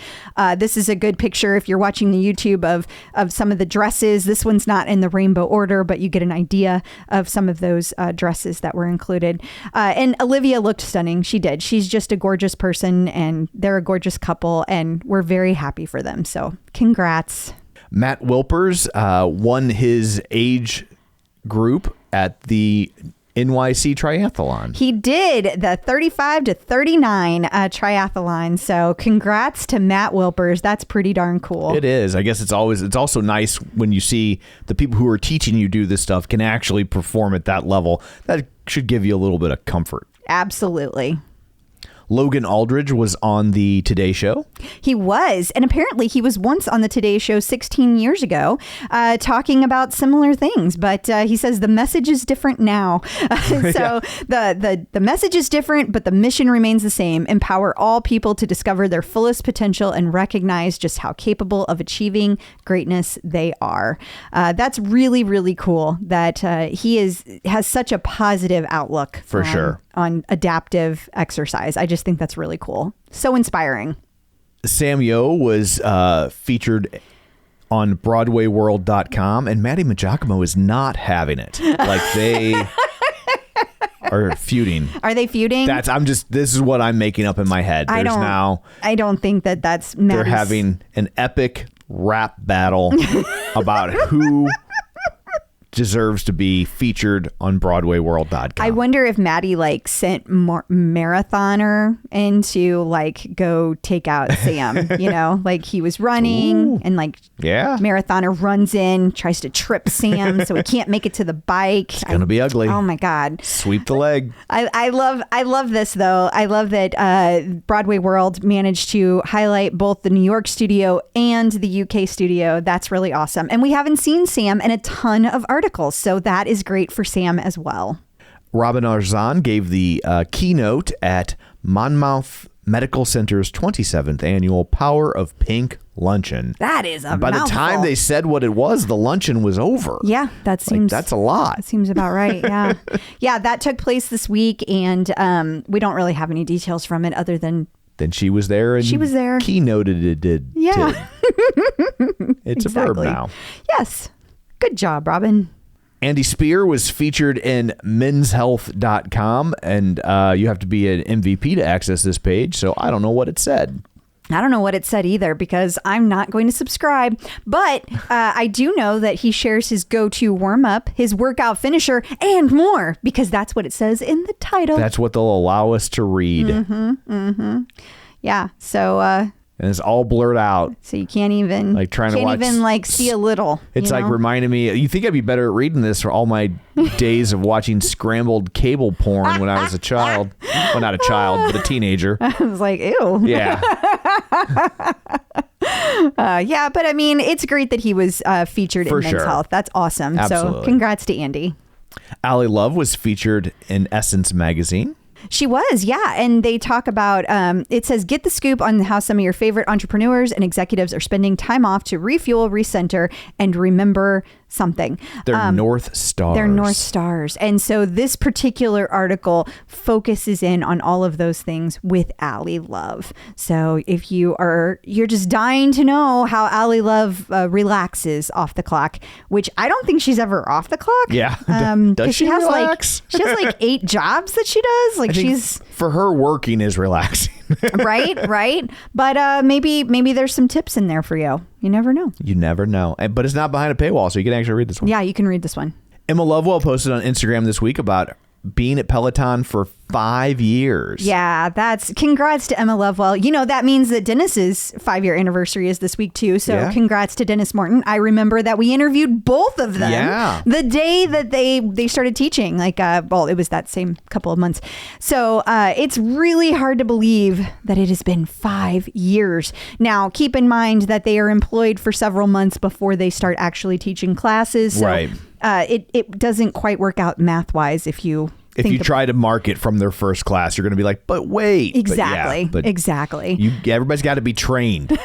This is a good picture if you're watching the YouTube of some of the dresses. This one's not in the rainbow order, but you get an idea of some of those dresses that were included. And Olivia looked stunning. She did. She's just a gorgeous person, and they're a gorgeous couple, and we're very happy for them. So congrats. Matt Wilpers won his age group at the NYC Triathlon. He did the 35 to 39 triathlon. So congrats to Matt Wilpers. That's pretty darn cool. It is. I guess it's also nice when you see the people who are teaching you do this stuff can actually perform at that level. That should give you a little bit of comfort. Absolutely. Logan Aldridge was on the Today Show. He was. And apparently he was once on the Today Show 16 years ago talking about similar things. But he says the message is different now. So the message is different, but the mission remains the same. Empower all people to discover their fullest potential and recognize just how capable of achieving greatness they are. That's really, really cool that he has such a positive outlook for sure on adaptive exercise. I just think that's really cool. So inspiring. Sam Yo was featured on BroadwayWorld.com, and Maddie Magiacomo is not having it. Like they are feuding. Are they feuding? This is what I'm making up in my head. I don't think that's Maddie's. They're having an epic rap battle about who deserves to be featured on BroadwayWorld.com. I wonder if Maddie like sent marathoner in to like go take out Sam, you know, like he was running and like marathoner runs in, tries to trip Sam so he can't make it to the bike. It's going to be ugly. Oh my God. Sweep the leg. I love this though. I love that Broadway World managed to highlight both the New York studio and the UK studio. That's really awesome. And we haven't seen Sam in a ton of articles, so that is great for Sam as well. Robin Arzon gave the keynote at Monmouth Medical Center's 27th annual Power of Pink Luncheon. That is a By mouthful. the time they said what it was, the luncheon was over. Yeah, that seems that's a lot. That seems about right. Yeah, yeah, that took place this week, and we don't really have any details from it other than then she was there and she was there. Keynoted it. Yeah, it's exactly. A verb now. Yes, good job, Robin. Andy Speer was featured in menshealth.com, and you have to be an MVP to access this page, so I don't know what it said. I don't know what it said either because I'm not going to subscribe, but I do know that he shares his go-to warm-up, his workout finisher, and more because that's what it says in the title. That's what they'll allow us to read. Yeah, so... and it's all blurred out. So you can't even like trying to watch, like see a little. It's like reminding me. You think I'd be better at reading this for all my days of watching scrambled cable porn when I was a child. Well, not a child, but a teenager. I was like, ew. Yeah. Yeah, but I mean, it's great that he was featured in Men's Health. That's awesome. Absolutely. So congrats to Andy. Allie Love was featured in Essence magazine. She was, yeah. And they talk about, it says, get the scoop on how some of your favorite entrepreneurs and executives are spending time off to refuel, recenter, and remember something. They're North Stars. They're North Stars. And so this particular article focuses in on all of those things with Allie Love. So if you're just dying to know how Allie Love relaxes off the clock, which I don't think she's ever off the clock. Yeah. Does she has relax? She has like 8 jobs that she does. Like for her, working is relaxing. right. But maybe there's some tips in there for you. You never know. You never know. But it's not behind a paywall, so you can actually read this one. Yeah, you can read this one. Emma Lovewell posted on Instagram this week about being at Peloton for 5 years. Yeah, congrats to Emma Lovewell. You know, that means that Dennis's 5-year anniversary is this week too. So congrats to Dennis Morton. I remember that we interviewed both of them the day that they started teaching. Like, it was that same couple of months. So it's really hard to believe that it has been 5 years. Now, keep in mind that they are employed for several months before they start actually teaching classes. So, right. It doesn't quite work out math-wise if you try to market from their first class, you're going to be like, but wait. Exactly. Exactly. Everybody's got to be trained.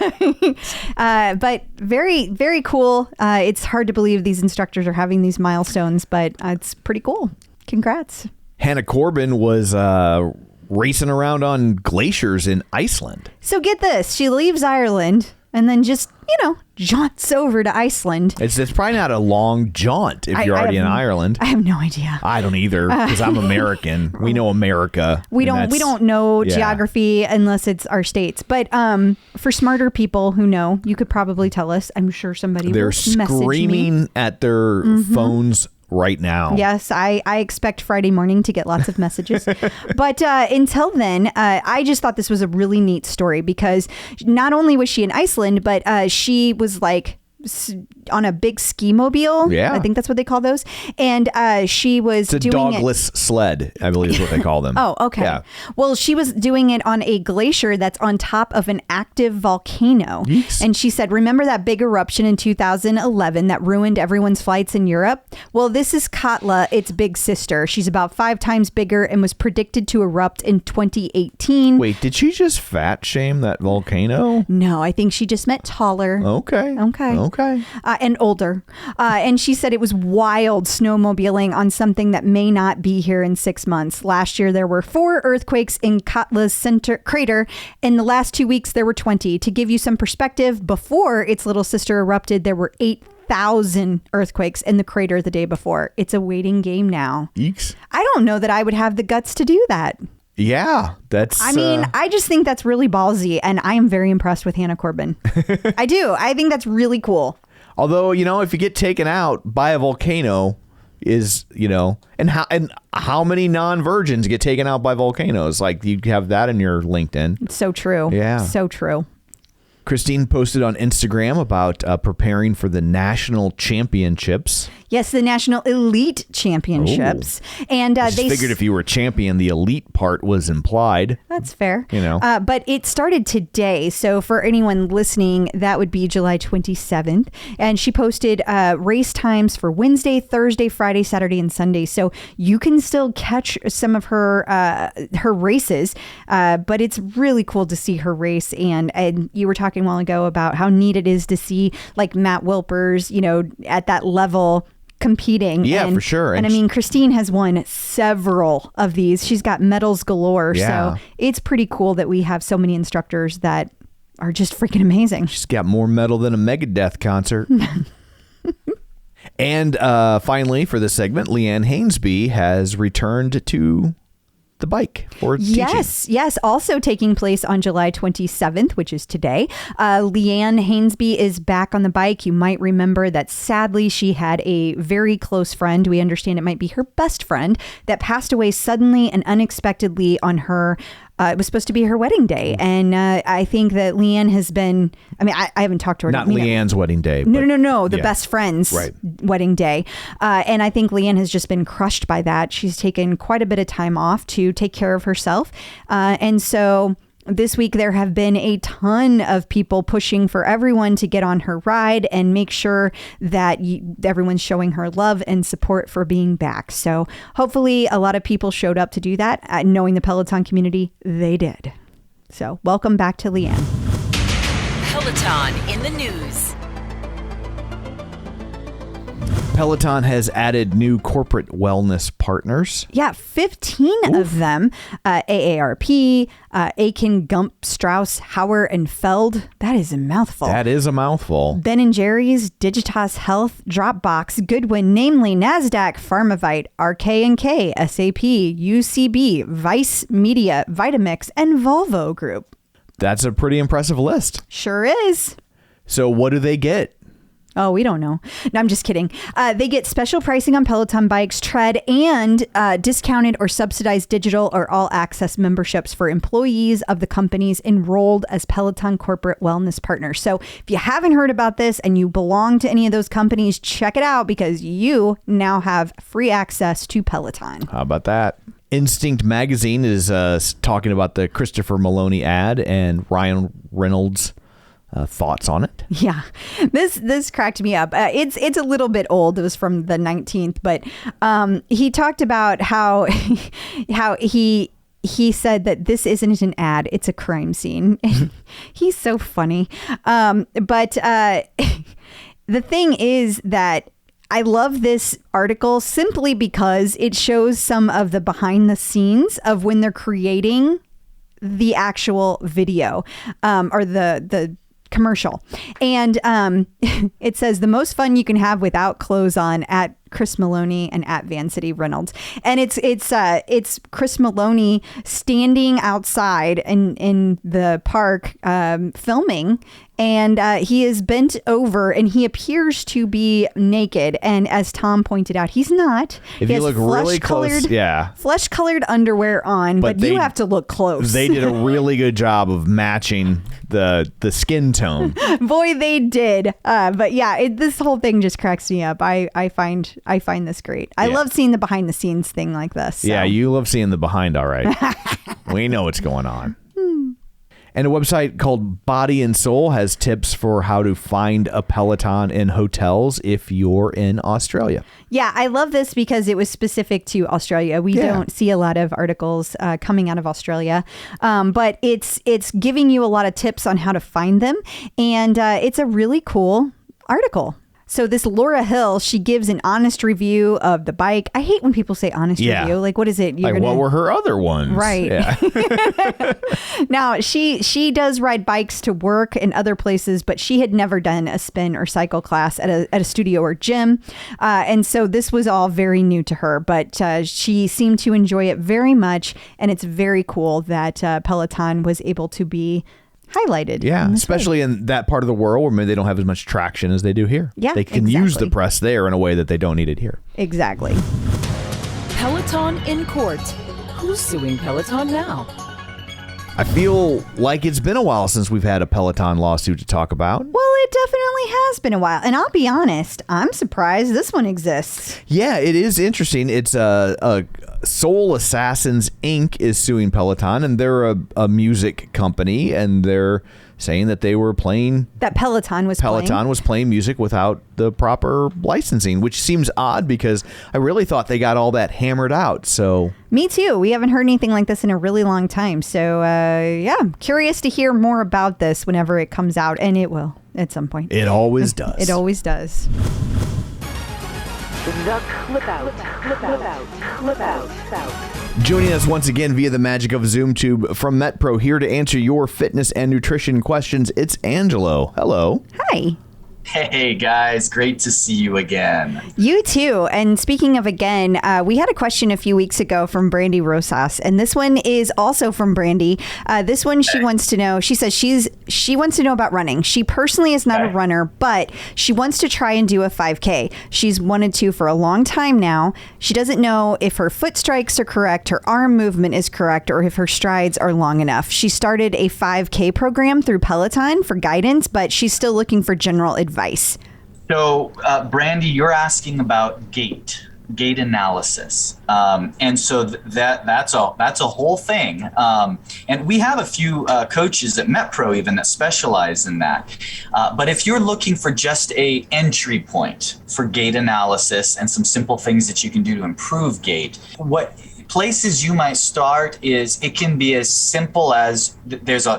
But very, very cool. It's hard to believe these instructors are having these milestones, but it's pretty cool. Congrats. Hannah Corbin was racing around on glaciers in Iceland. So get this. She leaves Ireland and then just, jaunts over to Iceland. It's probably not a long jaunt if you're already in Ireland. I have no idea. I don't either because I'm American. We know America. We don't know geography unless it's our states. But for smarter people who know, you could probably tell us. I'm sure somebody will message me. They're screaming at their phones right now. Yes, I expect Friday morning to get lots of messages. But until then, I just thought this was a really neat story because not only was she in Iceland, but she was like on a big ski mobile. Yeah. I think that's what they call those. And she was doing dogless sled, I believe is what they call them. Oh, okay. Yeah. Well, she was doing it on a glacier that's on top of an active volcano. Yeeks. And she said, remember that big eruption in 2011 that ruined everyone's flights in Europe? Well, this is Katla, its big sister. She's about 5 times bigger and was predicted to erupt in 2018. Wait, did she just fat shame that volcano? No, I think she just meant taller. Okay. And older. And she said it was wild snowmobiling on something that may not be here in 6 months. Last year, there were 4 earthquakes in Katla's crater. In the last 2 weeks, there were 20. To give you some perspective, before its little sister erupted, there were 8,000 earthquakes in the crater the day before. It's a waiting game now. Eeks. I don't know that I would have the guts to do that. Yeah, I just think that's really ballsy, and I am very impressed with Hannah Corbin. I do. I think that's really cool. Although, if you get taken out by a volcano and how many non-virgins get taken out by volcanoes? Like, you have that in your LinkedIn. It's so true. Yeah. So true. Christine posted on Instagram about preparing for the national championships. Yes, the National Elite Championships. Ooh. And I just figured if you were a champion, the elite part was implied. That's fair. But it started today. So for anyone listening, that would be July 27th. And she posted race times for Wednesday, Thursday, Friday, Saturday, and Sunday. So you can still catch some of her races. But it's really cool to see her race. And you were talking a while ago about how neat it is to see like Matt Wilpers, at that level competing. Yeah, for sure. And I mean, Christine has won several of these. She's got medals galore. Yeah. So it's pretty cool that we have so many instructors that are just freaking amazing. She's got more medal than a Megadeth concert. And finally, for this segment, Leanne Hainsby has returned to the bike for teaching. Yes. Also taking place on July 27th, which is today. Leanne Hainsby is back on the bike. You might remember that sadly she had a very close friend. We understand it might be her best friend that passed away suddenly and unexpectedly on her. It was supposed to be her wedding day. And I think that Leanne has been, I haven't talked to her. Not Leanne's wedding day. No. The best friend's right. wedding day. And I think Leanne has just been crushed by that. She's taken quite a bit of time off to take care of herself. And so this week there have been a ton of people pushing for everyone to get on her ride and make sure that everyone's showing her love and support for being back. So hopefully a lot of people showed up to do that. Knowing the Peloton community, they did. So welcome back to Leanne. Peloton in the news. Peloton has added new corporate wellness partners. Yeah, 15 of them. AARP, Aiken, Gump, Strauss, Hauer, and Feld. That is a mouthful. That is a mouthful. Ben & Jerry's, Digitas Health, Dropbox, Goodwin, namely NASDAQ, Pharmavite, RK&K, SAP, UCB, Vice Media, Vitamix, and Volvo Group. That's a pretty impressive list. Sure is. So what do they get? Oh, we don't know. No, I'm just kidding. They get special pricing on Peloton bikes, tread, and discounted or subsidized digital or all access memberships for employees of the companies enrolled as Peloton corporate wellness partners. So if you haven't heard about this and you belong to any of those companies, check it out because you now have free access to Peloton. How about that? Instinct Magazine is talking about the Christopher Meloni ad and Ryan Reynolds' thoughts on it. Yeah, this cracked me up. It's a little bit old. It was from the 19th, but he talked about how he said that this isn't an ad, it's a crime scene. He's so funny. But the thing is that I love this article simply because it shows some of the behind the scenes of when they're creating the actual video or the commercial. And it says the most fun you can have without clothes on at Chris Meloni and at Vancity Reynolds. And it's Chris Meloni standing outside in the park filming, and he is bent over and he appears to be naked. And as Tom pointed out, he's not. If you look really close, flesh-colored underwear on, but you have to look close. They did a really good job of matching the skin tone. Boy, they did. But yeah, this whole thing just cracks me up. I find this great. I love seeing the behind the scenes thing like this. So. Yeah, you love seeing the behind, all right. We know what's going on. And a website called Body and Soul has tips for how to find a Peloton in hotels if you're in Australia. Yeah, I love this because it was specific to Australia. We don't see a lot of articles coming out of Australia, but it's giving you a lot of tips on how to find them. And it's a really cool article. So this Laura Hill, she gives an honest review of the bike. I hate when people say honest review. Like, what is it? What were her other ones? Right. Yeah. Now, she does ride bikes to work and other places, but she had never done a spin or cycle class at a studio or gym. And so this was all very new to her, but she seemed to enjoy it very much. And it's very cool that Peloton was able to be highlighted. Yeah, especially in that part of the world where maybe they don't have as much traction as they do here. Yeah, they can use the press there in a way that they don't need it here. Exactly. Peloton in court. Who's suing Peloton now? I feel like it's been a while since we've had a Peloton lawsuit to talk about. Well, it definitely has been a while. And I'll be honest, I'm surprised this one exists. Yeah, it is interesting. It's a Soul Assassins Inc. is suing Peloton, and they're a music company, and they're saying that they were playing... That Peloton was playing music without the proper licensing, which seems odd because I really thought they got all that hammered out, so... Me too. We haven't heard anything like this in a really long time. So, yeah, I'm curious to hear more about this whenever it comes out, and it will at some point. It always does. It always does. The Clip Out. Clip Out. Clip Out. Joining us once again via the magic of ZoomTube from MetPro, here to answer your fitness and nutrition questions, it's Angelo. Hello. Hi. Hey guys, great to see you again. You too. And speaking of again, we had a question a few weeks ago from Brandy Rosas, and this one is also from Brandy. This one, she wants to know, she says she wants to know about running. She personally is not a runner, but she wants to try and do a 5K. She's wanted to for a long time now. She doesn't know if her foot strikes are correct, her arm movement is correct, or if her strides are long enough. She started a 5K program through Peloton for guidance, but she's still looking for general advice. So, Brandy, you're asking about gait analysis, and so that's a whole thing. And we have a few coaches at MetPro even that specialize in that. But if you're looking for just a entry point for gait analysis and some simple things that you can do to improve gait, what places you might start is it can be as simple as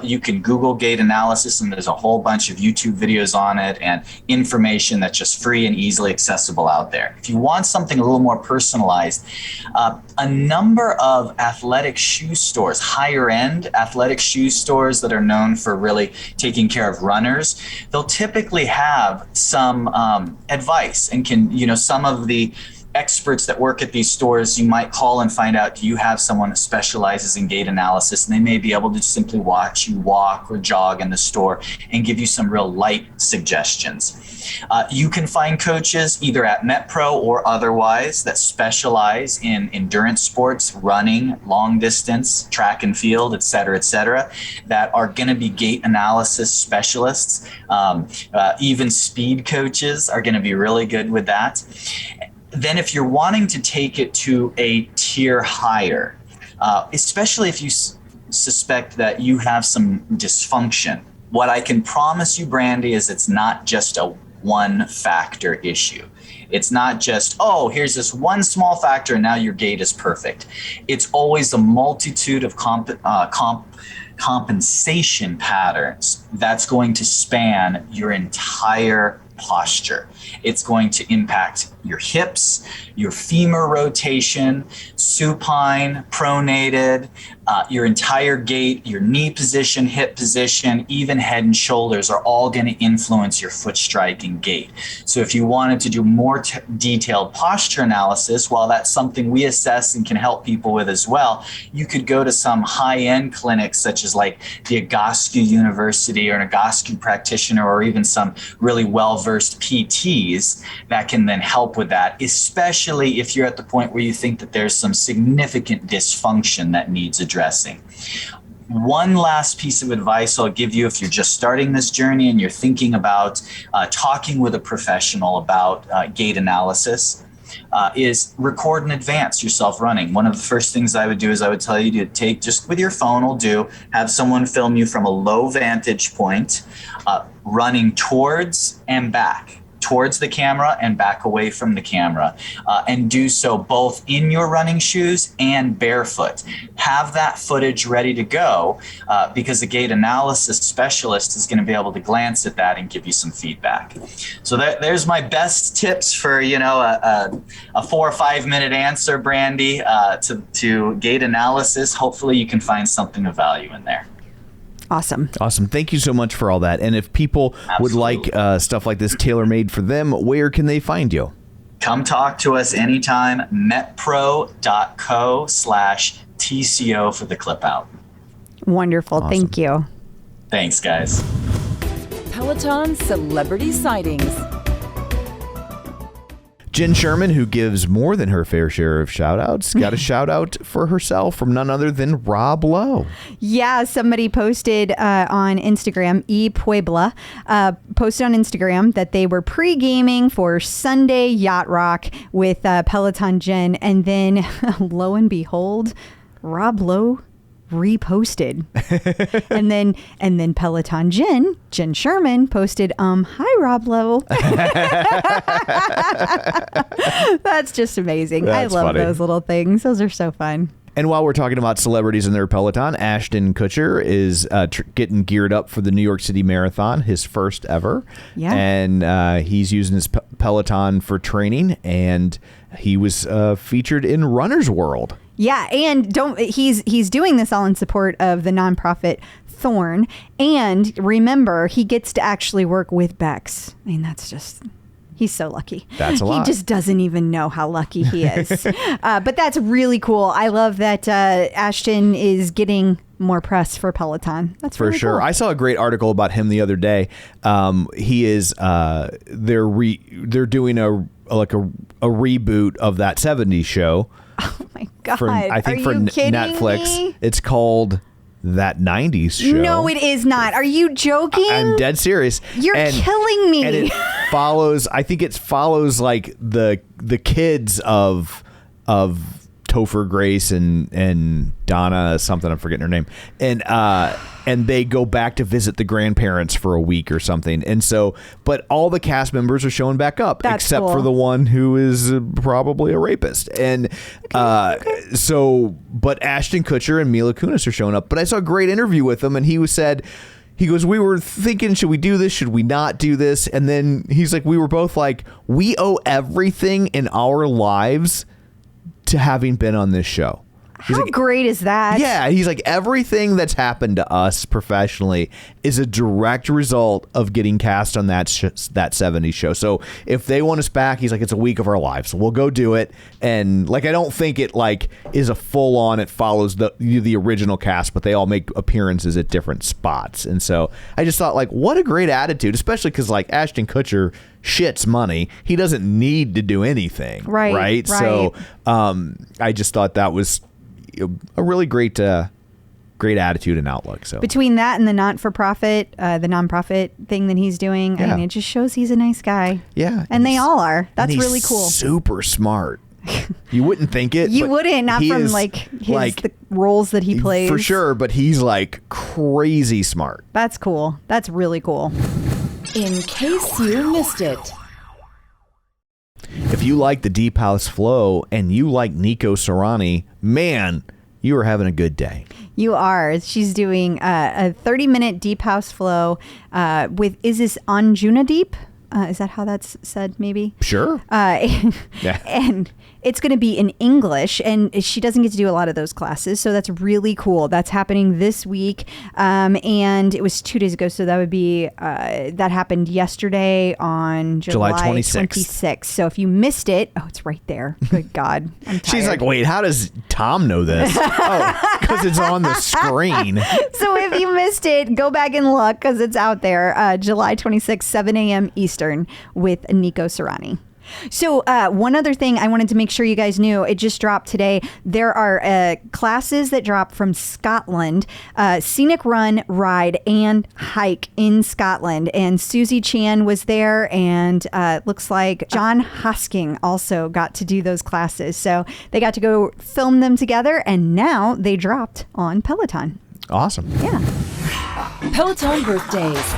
you can Google gait analysis, and there's a whole bunch of YouTube videos on it and information that's just free and easily accessible out there. If you want something a little more personalized, a number of athletic shoe stores, higher end athletic shoe stores that are known for really taking care of runners, they'll typically have some advice and some of the experts that work at these stores, you might call and find out, do you have someone that specializes in gait analysis? And they may be able to simply watch you walk or jog in the store and give you some real light suggestions. You can find coaches either at MetPro or otherwise that specialize in endurance sports, running, long distance, track and field, et cetera, that are going to be gait analysis specialists. Even speed coaches are going to be really good with that. Then if you're wanting to take it to a tier higher, especially if you suspect that you have some dysfunction, what I can promise you, Brandy, is it's not just a one factor issue. It's not just, here's this one small factor and now your gait is perfect. It's always a multitude of compensation patterns that's going to span your entire posture. It's going to impact your hips, your femur rotation, supine, pronated, your entire gait, your knee position, hip position, even head and shoulders are all going to influence your foot strike and gait. So if you wanted to do more detailed posture analysis, while that's something we assess and can help people with as well, you could go to some high-end clinics such as like the Egoscue University or an Egoscue practitioner, or even some really well-versed PTs that can then help with that, especially if you're at the point where you think that there's some significant dysfunction that needs addressing. One last piece of advice I'll give you if you're just starting this journey and you're thinking about talking with a professional about gait analysis, is record in advance yourself running. One of the first things I would do is I would tell you to take, just with your phone have someone film you from a low vantage point, running towards and back. Towards the camera and back away from the camera, and do so both in your running shoes and barefoot. Have that footage ready to go because the gait analysis specialist is going to be able to glance at that and give you some feedback. So there's my best tips for a 4 or 5 minute answer, Brandy, to gait analysis. Hopefully you can find something of value in there. Awesome. Thank you so much for all that. And if people would like stuff like this tailor-made for them, where can they find you? Come talk to us anytime. metpro.co/TCO for the clip out. Wonderful. Awesome. Thank you. Thanks, guys. Peloton Celebrity Sightings. Jenn Sherman, who gives more than her fair share of shout-outs, got a shout-out for herself from none other than Rob Lowe. Yeah, somebody posted on Instagram, ePuebla, posted on Instagram that they were pre-gaming for Sunday Yacht Rock with Peloton Jenn, and then lo and behold, Rob Lowe reposted. and then Peloton Jenn Sherman posted, hi Rob Lowe. That's just amazing. That's I love funny. those little things. Those are so fun. And while we're talking about celebrities and their Peloton, Ashton Kutcher is getting geared up for the New York City Marathon, his first ever. Yeah. And he's using his Peloton for training, and he was featured in Runner's World. Yeah, and he's doing this all in support of the nonprofit Thorn. And remember, he gets to actually work with Bex. I mean, he's so lucky. That's a lot. He just doesn't even know how lucky he is. But that's really cool. I love that Ashton is getting more press for Peloton. That's for really sure. cool. I saw a great article about him the other day. He is they're doing a reboot of that 70s show. Oh my God. I think Are for you kidding Netflix. me? It's called That 90s Show. No, it is not. Are you joking? I'm dead serious. You're killing me. And it follows, I think it follows like the kids of Topher Grace and Donna something, I'm forgetting her name, and they go back to visit the grandparents for a week or something, and so but all the cast members are showing back up. That's except cool. for the one who is probably a rapist, and so but Ashton Kutcher and Mila Kunis are showing up. But I saw a great interview with him, and he goes, we were thinking, should we do this? Should we not do this? And then he's like, we were both like, we owe everything in our lives to having been on this show. How great is that? Yeah, he's like, everything that's happened to us professionally is a direct result of getting cast on that 70s show. So if they want us back, he's like, it's a week of our lives. So we'll go do it. And like, I don't think it like is a full on, it follows the original cast, but they all make appearances at different spots. And so I just thought, like, what a great attitude, especially because like Ashton Kutcher shits money. He doesn't need to do anything. Right. So I just thought that was a really great attitude and outlook. So between that and the not-for-profit, the nonprofit thing that he's doing, I mean, it just shows he's a nice guy. Yeah, and they all are. That's and he's really cool. Super smart. You wouldn't think it. You but wouldn't, not he from is, the roles that he plays. For sure, but he's like crazy smart. That's cool. That's really cool. In case you missed it. If you like the Deep House Flow and you like Nico Serrani, man, you are having a good day. You are. She's doing a 30-minute Deep House Flow with, is this Anjuna Deep? Is that how that's said, maybe? Sure. Yeah. And it's going to be in English, and she doesn't get to do a lot of those classes, so that's really cool. That's happening this week, and it was 2 days ago, so that would be, that happened yesterday on July 26th. So if you missed it, it's right there. Good God. I'm tired. She's like, wait, how does Tom know this? Oh, because it's on the screen. So if you missed it, go back and look, because it's out there. July 26th, 7 a.m. Eastern with Nico Serrani. So one other thing I wanted to make sure you guys knew, it just dropped today. There are classes that drop from Scotland, scenic run, ride, and hike in Scotland. And Susie Chan was there, and looks like John Hosking also got to do those classes. So they got to go film them together, and now they dropped on Peloton. Awesome. Yeah. Peloton birthdays.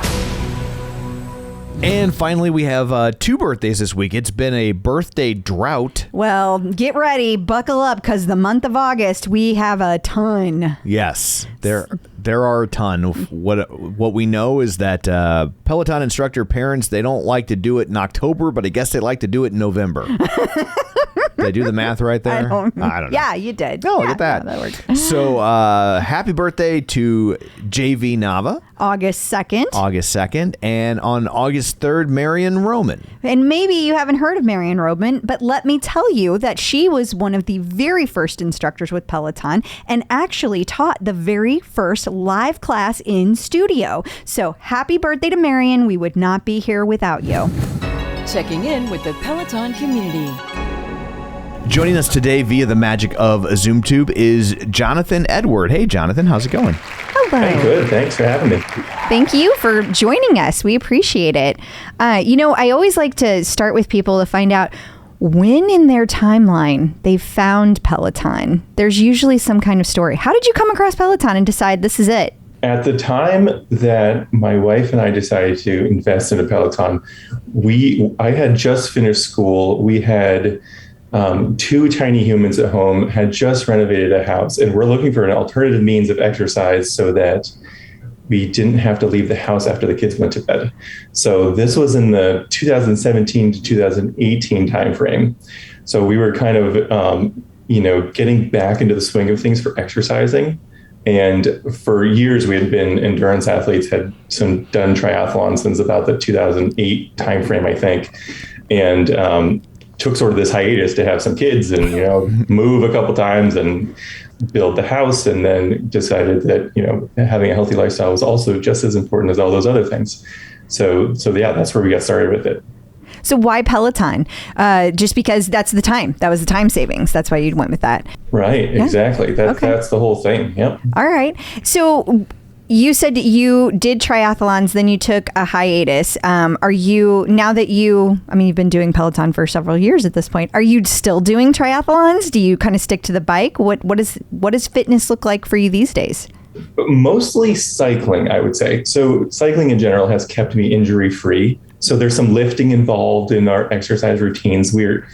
And finally, we have 2 birthdays this week. It's been a birthday drought. Well, get ready, buckle up, because the month of August, we have a ton. Yes, there are a ton. What we know is that Peloton instructor parents, they don't like to do it in October, but I guess they like to do it in November. Did I do the math right there? I don't know. Yeah, you did. Oh, yeah, look at that. Yeah, that works. So, happy birthday to JV Nava. August 2nd. And on August 3rd, Marion Roman. And maybe you haven't heard of Marion Roman, but let me tell you that she was one of the very first instructors with Peloton and actually taught the very first live class in studio. So happy birthday to Marion. We would not be here without you. Checking in with the Peloton community. Joining us today via the magic of a ZoomTube is Jonathan Edward. Hey, Jonathan, how's it going? Hello. Hey, good. Thanks for having me. Thank you for joining us. We appreciate it. I always like to start with people to find out when in their timeline they found Peloton. There's usually some kind of story. How did you come across Peloton and decide this is it? At the time that my wife and I decided to invest in a Peloton, I had just finished school. We had 2 tiny humans at home, had just renovated a house, and we're looking for an alternative means of exercise so that we didn't have to leave the house after the kids went to bed. So this was in the 2017 to 2018 timeframe. So we were kind of, getting back into the swing of things for exercising. And for years, we had been endurance athletes, had done triathlons since about the 2008 timeframe, I think, and took sort of this hiatus to have some kids and move a couple times and build the house, and then decided that having a healthy lifestyle was also just as important as all those other things. So yeah, that's where we got started with it. So why Peloton? Just because that's the time. That was the time savings. That's why you went with that. Right. Yeah. Exactly. That's the whole thing. Yep. All right. So you said you did triathlons, then you took a hiatus. You've been doing Peloton for several years at this point. Are you still doing triathlons? Do you kind of stick to the bike? What does fitness look like for you these days? Mostly cycling, I would say. So cycling in general has kept me injury-free. So there's some lifting involved in our exercise routines. We're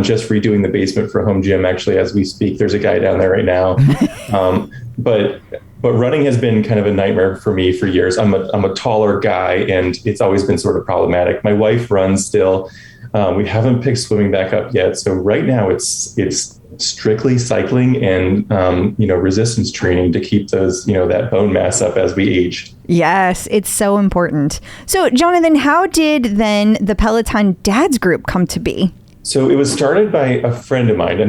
just redoing the basement for home gym, actually, as we speak. There's a guy down there right now. But running has been kind of a nightmare for me for years. I'm a taller guy, and it's always been sort of problematic. My wife runs still. We haven't picked swimming back up yet. So right now it's strictly cycling and resistance training to keep those that bone mass up as we age. Yes, it's so important. So Jonathan, how did then the Peloton Dads group come to be? So it was started by a friend of mine,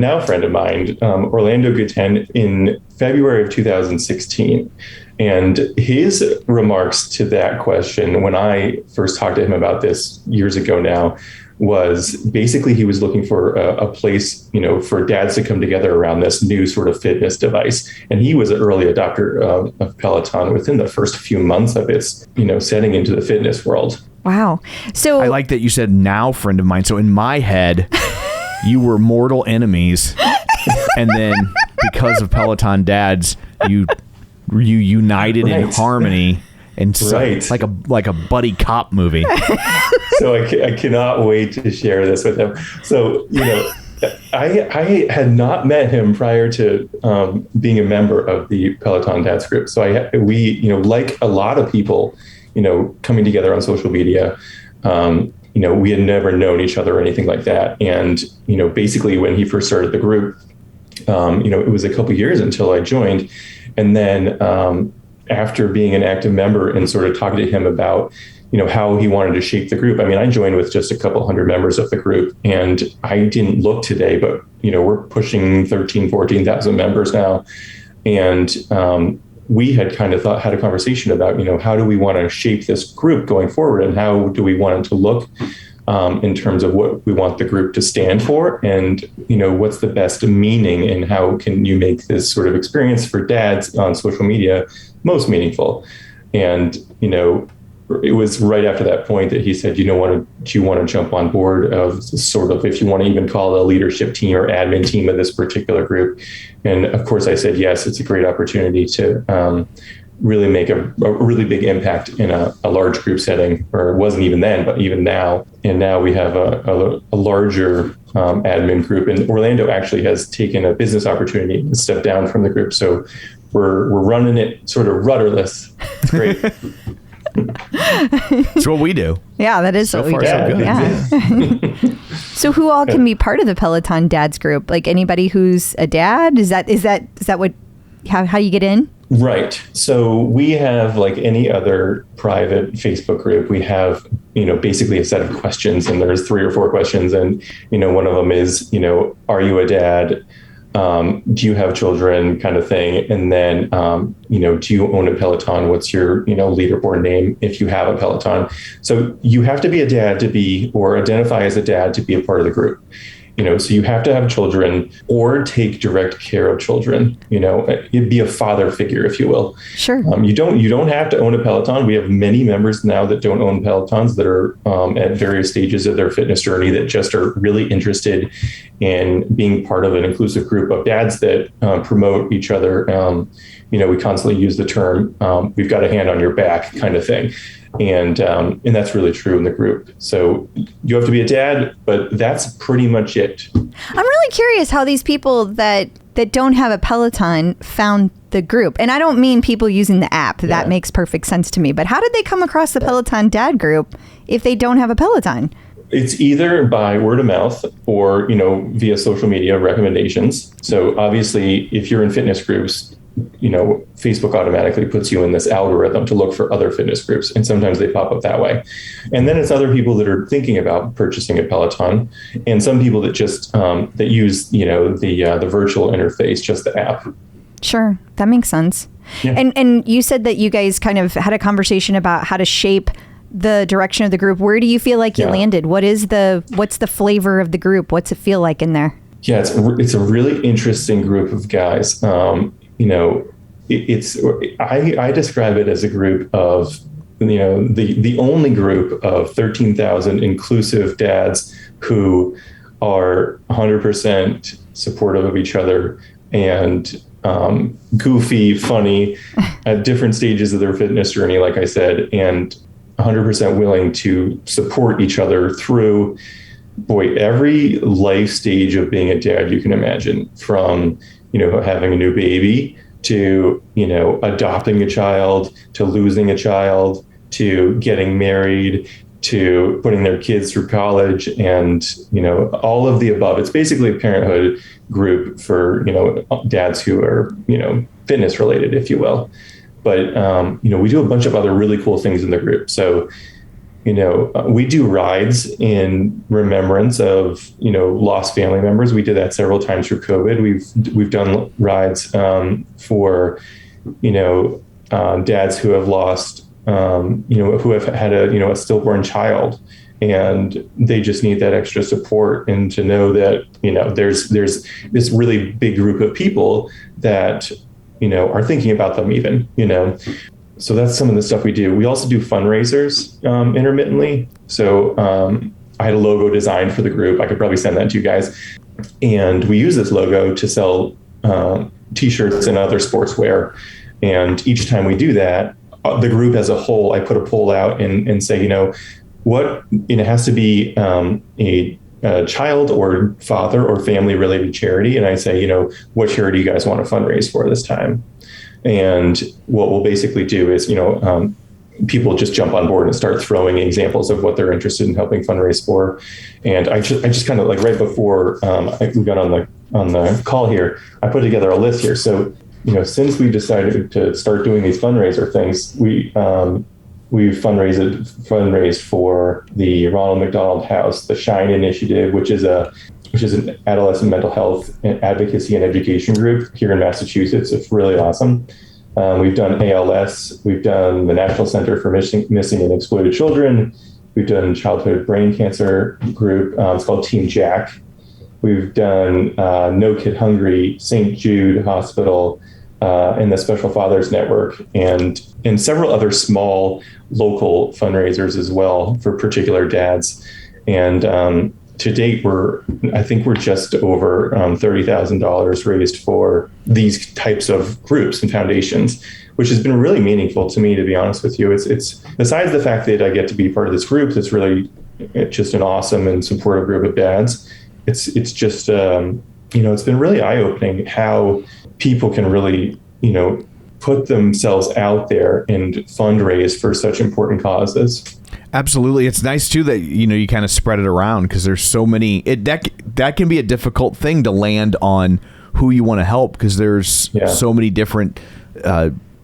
Orlando Guten, in February of 2016. And his remarks to that question, when I first talked to him about this years ago now, was basically he was looking for a place, for dads to come together around this new sort of fitness device. And he was an early adopter of Peloton within the first few months of its, setting into the fitness world. Wow. So I like that you said now friend of mine. So in my head, you were mortal enemies. And then because of Peloton Dads, you united in harmony. And so, like a buddy cop movie. So I cannot wait to share this with him. So, I had not met him prior to being a member of the Peloton Dads group. So we like a lot of people, coming together on social media, we had never known each other or anything like that. And, basically when he first started the group, it was a couple years until I joined. And then after being an active member and sort of talking to him about, how he wanted to shape the group. I mean, I joined with just a couple hundred members of the group, and I didn't look today, but, we're pushing 14,000 members now. And we had kind of had a conversation about, how do we want to shape this group going forward, and how do we want it to look in terms of what we want the group to stand for, and, what's the best meaning, and how can you make this sort of experience for dads on social media most meaningful. And, it was right after that point that he said, do you want to jump on board of sort of, if you want to even call it a leadership team or admin team of this particular group? And of course I said, yes, it's a great opportunity to really make a really big impact in a large group setting, or it wasn't even then, but even now. And now we have a larger admin group, and Orlando actually has taken a business opportunity and stepped down from the group. So we're running it sort of rudderless. It's great. It's what we do. Yeah, that is so what we far, do. so good. Yeah. So who all can be part of the Peloton Dads group? Like anybody who's a dad? Is that what how you get in? Right. So we have, like any other private Facebook group, we have, basically a set of questions, and there's 3 or 4 questions. And, one of them is, are you a dad? Do you have children, kind of thing? And then, do you own a Peloton? What's your, leaderboard name if you have a Peloton? So you have to be a dad to be, or identify as a dad to be a part of the group. So you have to have children or take direct care of children, it'd be a father figure, if you will. Sure. You don't have to own a Peloton. We have many members now that don't own Pelotons that are at various stages of their fitness journey that just are really interested in being part of an inclusive group of dads that promote each other. We constantly use the term, we've got a hand on your back kind of thing. And that's really true in the group. So you have to be a dad, but that's pretty much it. I'm really curious how these people that don't have a Peloton found the group. And I don't mean people using the app. That makes perfect sense to me. But how did they come across the Peloton Dad group if they don't have a Peloton? It's either by word of mouth or, via social media recommendations. So obviously, if you're in fitness groups, Facebook automatically puts you in this algorithm to look for other fitness groups. And sometimes they pop up that way. And then it's other people that are thinking about purchasing a Peloton, and some people that just that use, the virtual interface, just the app. Sure. That makes sense. Yeah. And you said that you guys kind of had a conversation about how to shape the direction of the group. Where do you feel like you landed? What's the flavor of the group? What's it feel like in there? Yeah, it's a really interesting group of guys. I describe it as a group of, the only group of 13,000 inclusive dads who are 100% supportive of each other and goofy, funny at different stages of their fitness journey, like I said, and 100% willing to support each other through, every life stage of being a dad you can imagine, from, having a new baby to, adopting a child, to losing a child, to getting married, to putting their kids through college, and, all of the above. It's basically a parenthood group for, dads who are, fitness related, if you will. But, we do a bunch of other really cool things in the group. So, we do rides in remembrance of, lost family members. We did that several times through COVID. We've done rides for, dads who have lost, who have had a stillborn child, and they just need that extra support, and to know that, there's this really big group of people that, are thinking about them even, So that's some of the stuff we do. We also do fundraisers intermittently. So I had a logo designed for the group. I could probably send that to you guys. And we use this logo to sell T-shirts and other sportswear. And each time we do that, the group as a whole, I put a poll out and say, what, it has to be a child or father or family related charity. And I say, what charity you guys want to fundraise for this time? And what we'll basically do is, people just jump on board and start throwing examples of what they're interested in helping fundraise for. And I just kind of, like, right before we got on the call here, I put together a list here. So, since we decided to start doing these fundraiser things, we've fundraised for the Ronald McDonald House, the Shine Initiative, which is an adolescent mental health and advocacy and education group here in Massachusetts. It's really awesome. We've done ALS. We've done the National Center for Missing and Exploited Children. We've done childhood brain cancer group. It's called Team Jack. We've done No Kid Hungry, St. Jude Hospital, and the Special Fathers Network, and several other small local fundraisers as well for particular dads. And to date, I think we're just over $30,000 raised for these types of groups and foundations, which has been really meaningful to me, to be honest with you. It's besides the fact that I get to be part of this group, that's really just an awesome and supportive group of dads. It's just it's been really eye-opening how people can really put themselves out there and fundraise for such important causes. Absolutely. It's nice too that, you kind of spread it around, because there's so many, that can be a difficult thing to land on who you want to help, because there's so many different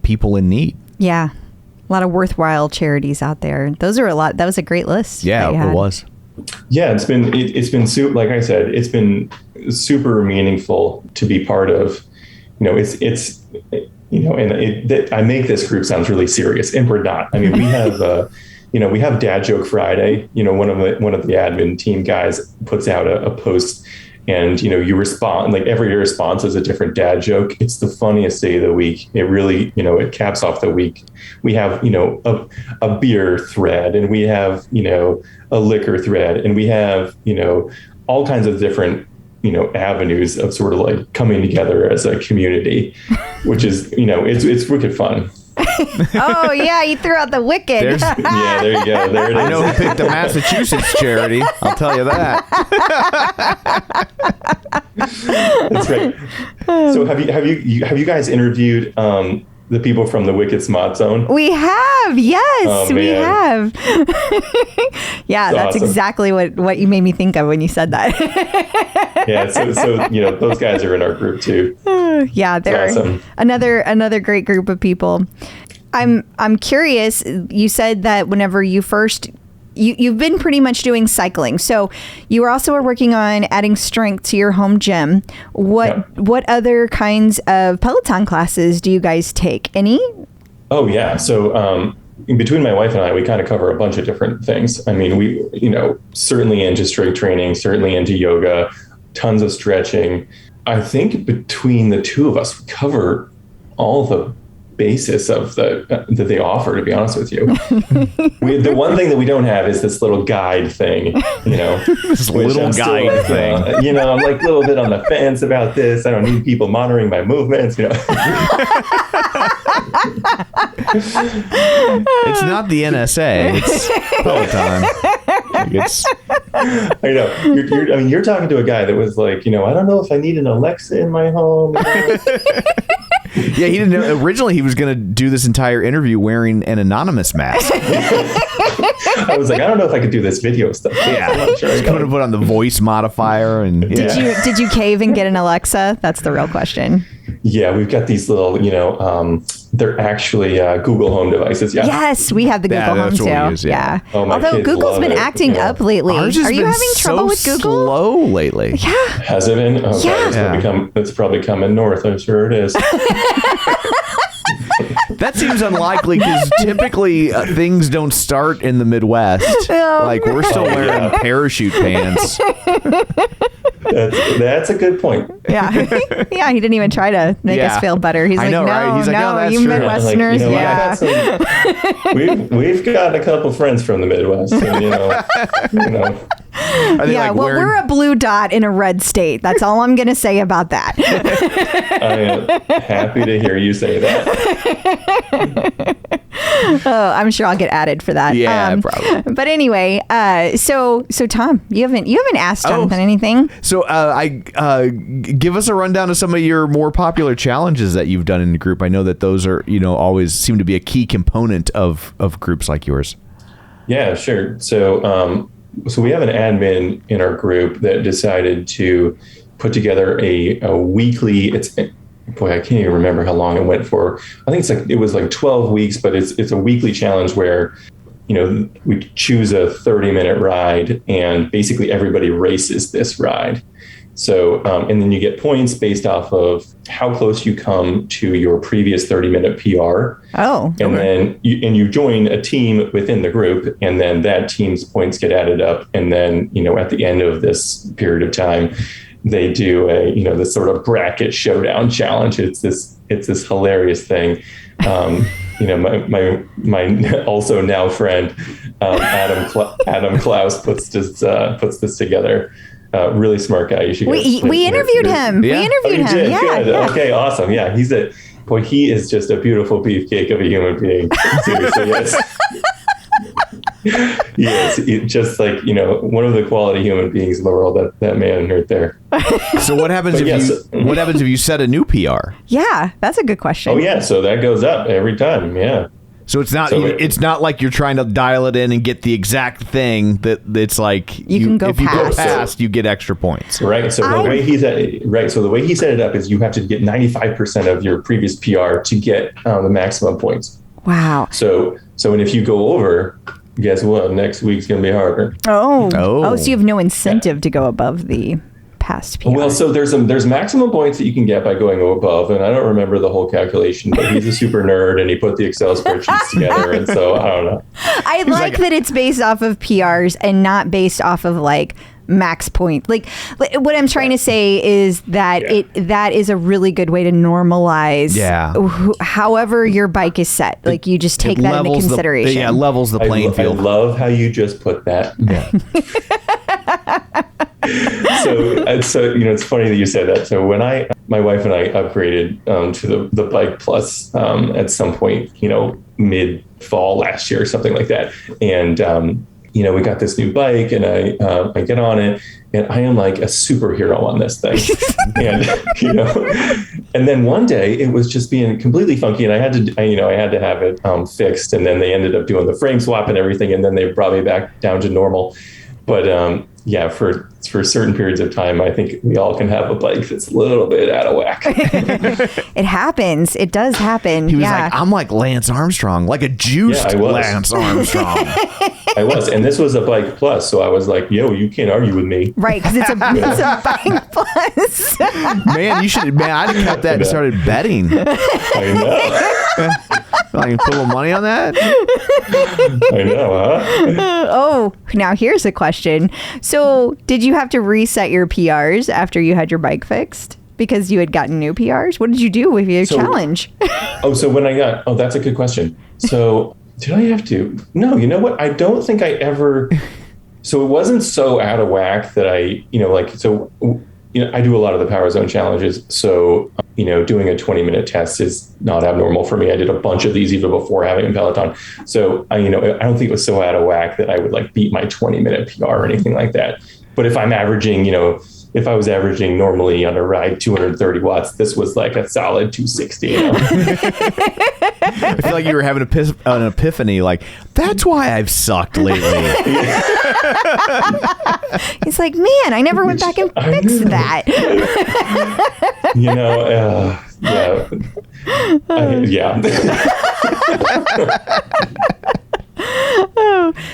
people in need. Yeah. A lot of worthwhile charities out there. Those are a lot. That was a great list. Yeah, it was. Yeah, it's been super, like I said, it's been super meaningful to be part of. I make this group sounds really serious, and we're not. I mean, we have we have Dad Joke Friday. One of the admin team guys puts out a post, and you respond, like every response is a different dad joke. It's the funniest day of the week. It really, it caps off the week. We have a beer thread, and we have a liquor thread, and we have all kinds of different avenues of sort of like coming together as a community, which is it's wicked fun. Oh yeah, you threw out the wicked. Yeah, there you go. There it is. I know who picked the Massachusetts charity. I'll tell you that. That's right. So have you guys interviewed the people from the Wicked Smart Zone? We have, yes, oh, we have. Yeah, that's awesome. Exactly what you made me think of when you said that. Yeah, so those guys are in our group too. Yeah, they're awesome. Another great group of people. I'm curious. You said that whenever you first. You've been pretty much doing cycling. So you also are working on adding strength to your home gym. What other kinds of Peloton classes do you guys take? Any? Oh, yeah. So between my wife and I, we kind of cover a bunch of different things. I mean, we, certainly into strength training, certainly into yoga, tons of stretching. I think between the two of us, we cover all the basis of that they offer, to be honest with you. The one thing that we don't have is this little guide thing, this little guide thing. I'm like a little bit on the fence about this. I don't need people monitoring my movements, It's not the NSA, it's Peloton. I know. You're talking to a guy that was like, I don't know if I need an Alexa in my home. Yeah, he didn't know. Originally, he was going to do this entire interview wearing an anonymous mask. I was like, I don't know if I could do this video stuff. Yeah, I'm not sure. He's going to put on the voice modifier. And Did you cave and get an Alexa? That's the real question. Yeah, we've got these little, they're actually Google Home devices. Yeah. Yes, we have the Google Home too. Use, yeah. Oh, although Google's been acting up lately. Are you having trouble with Google? Slow lately. Yeah. Has it been? Oh, yeah. It's probably coming north. I'm sure it is. That seems unlikely, because typically things don't start in the Midwest. Like, we're still wearing parachute pants. That's a good point. Yeah. Yeah, he didn't even try to make us feel better. He's like, right? He's like, that's you true. Midwesterners. We've got a couple friends from the Midwest. And, yeah, we're a blue dot in a red state. That's all I'm going to say about that. I am happy to hear you say that. Oh, I'm sure I'll get added for that. Yeah, probably. But anyway, so Tom, you haven't asked Jonathan anything. So give us a rundown of some of your more popular challenges that you've done in the group. I know that those are always seem to be a key component of groups like yours. Yeah, sure. So we have an admin in our group that decided to put together a weekly. I can't even remember how long it went for. I think it was 12 weeks, but it's a weekly challenge where, we choose a 30-minute ride, and basically everybody races this ride. So, and then you get points based off of how close you come to your previous 30-minute PR. Oh. And then you join a team within the group, and then that team's points get added up. And then, at the end of this period of time, they do this sort of bracket showdown challenge. It's this hilarious thing. My also now friend, Adam Klaus puts this together. Really smart guy. You should. We interviewed him. Yeah. We interviewed him. Yeah, Good. yeah. Okay. Awesome. Yeah. He is just a beautiful beefcake of a human being. Seriously, yes. Yes, just like, one of the quality human beings in the world, that man right there. So what happens if you set a new PR? Yeah, that's a good question. Oh yeah, so that goes up every time. Yeah. So it's not like you're trying to dial it in and get the exact thing that it's like you can go if you past. go past, you get extra points. Right. So the way he set it up is you have to get 95% of your previous PR to get the maximum points. Wow. So and if you go over, guess what? Next week's gonna be harder. Oh. So you have no incentive to go above the past PR. Well, so there's maximum points that you can get by going above, and I don't remember the whole calculation, but he's a super nerd and he put the Excel spreadsheets together, and so I don't know. I like that it's based off of PRs and not based off of like max point. Like what I'm trying to say is that that is a really good way to normalize however your bike is set. Like you just take that into consideration. Levels the playing field. I love how you just put that. Yeah. So it's funny that you said that. So when my wife and I upgraded to the Bike Plus at some point, mid fall last year or something like that, and we got this new bike, and I get on it, and I am like a superhero on this thing, and and then one day it was just being completely funky, and I had to have it fixed, and then they ended up doing the frame swap and everything, and then they brought me back down to normal, but for certain periods of time, I think we all can have a bike that's a little bit out of whack. It happens. It does happen. He was like, I'm like Lance Armstrong, like a juiced Lance Armstrong. I was, and this was a Bike Plus, so I was like, yo, you can't argue with me. Right, because it's a Bike Plus. Man, you should, I just kept that and started betting. I know. I can put a little money on that. I know, huh? Now here's a question. So did you have to reset your PRs after you had your bike fixed? Because you had gotten new PRs? What did you do with your challenge? So when that's a good question. So did I have to? No, you know what? I don't think I ever, so it wasn't so out of whack that I do a lot of the Power Zone challenges. So, doing a 20-minute test is not abnormal for me. I did a bunch of these even before having a Peloton. So, I don't think it was so out of whack that I would like beat my 20-minute PR or anything like that. But if I'm averaging, if I was averaging normally on a ride 230 watts, this was like a solid 260. I feel like you were having an epiphany, like, that's why I've sucked lately. He's like, man, I never went back and fixed that.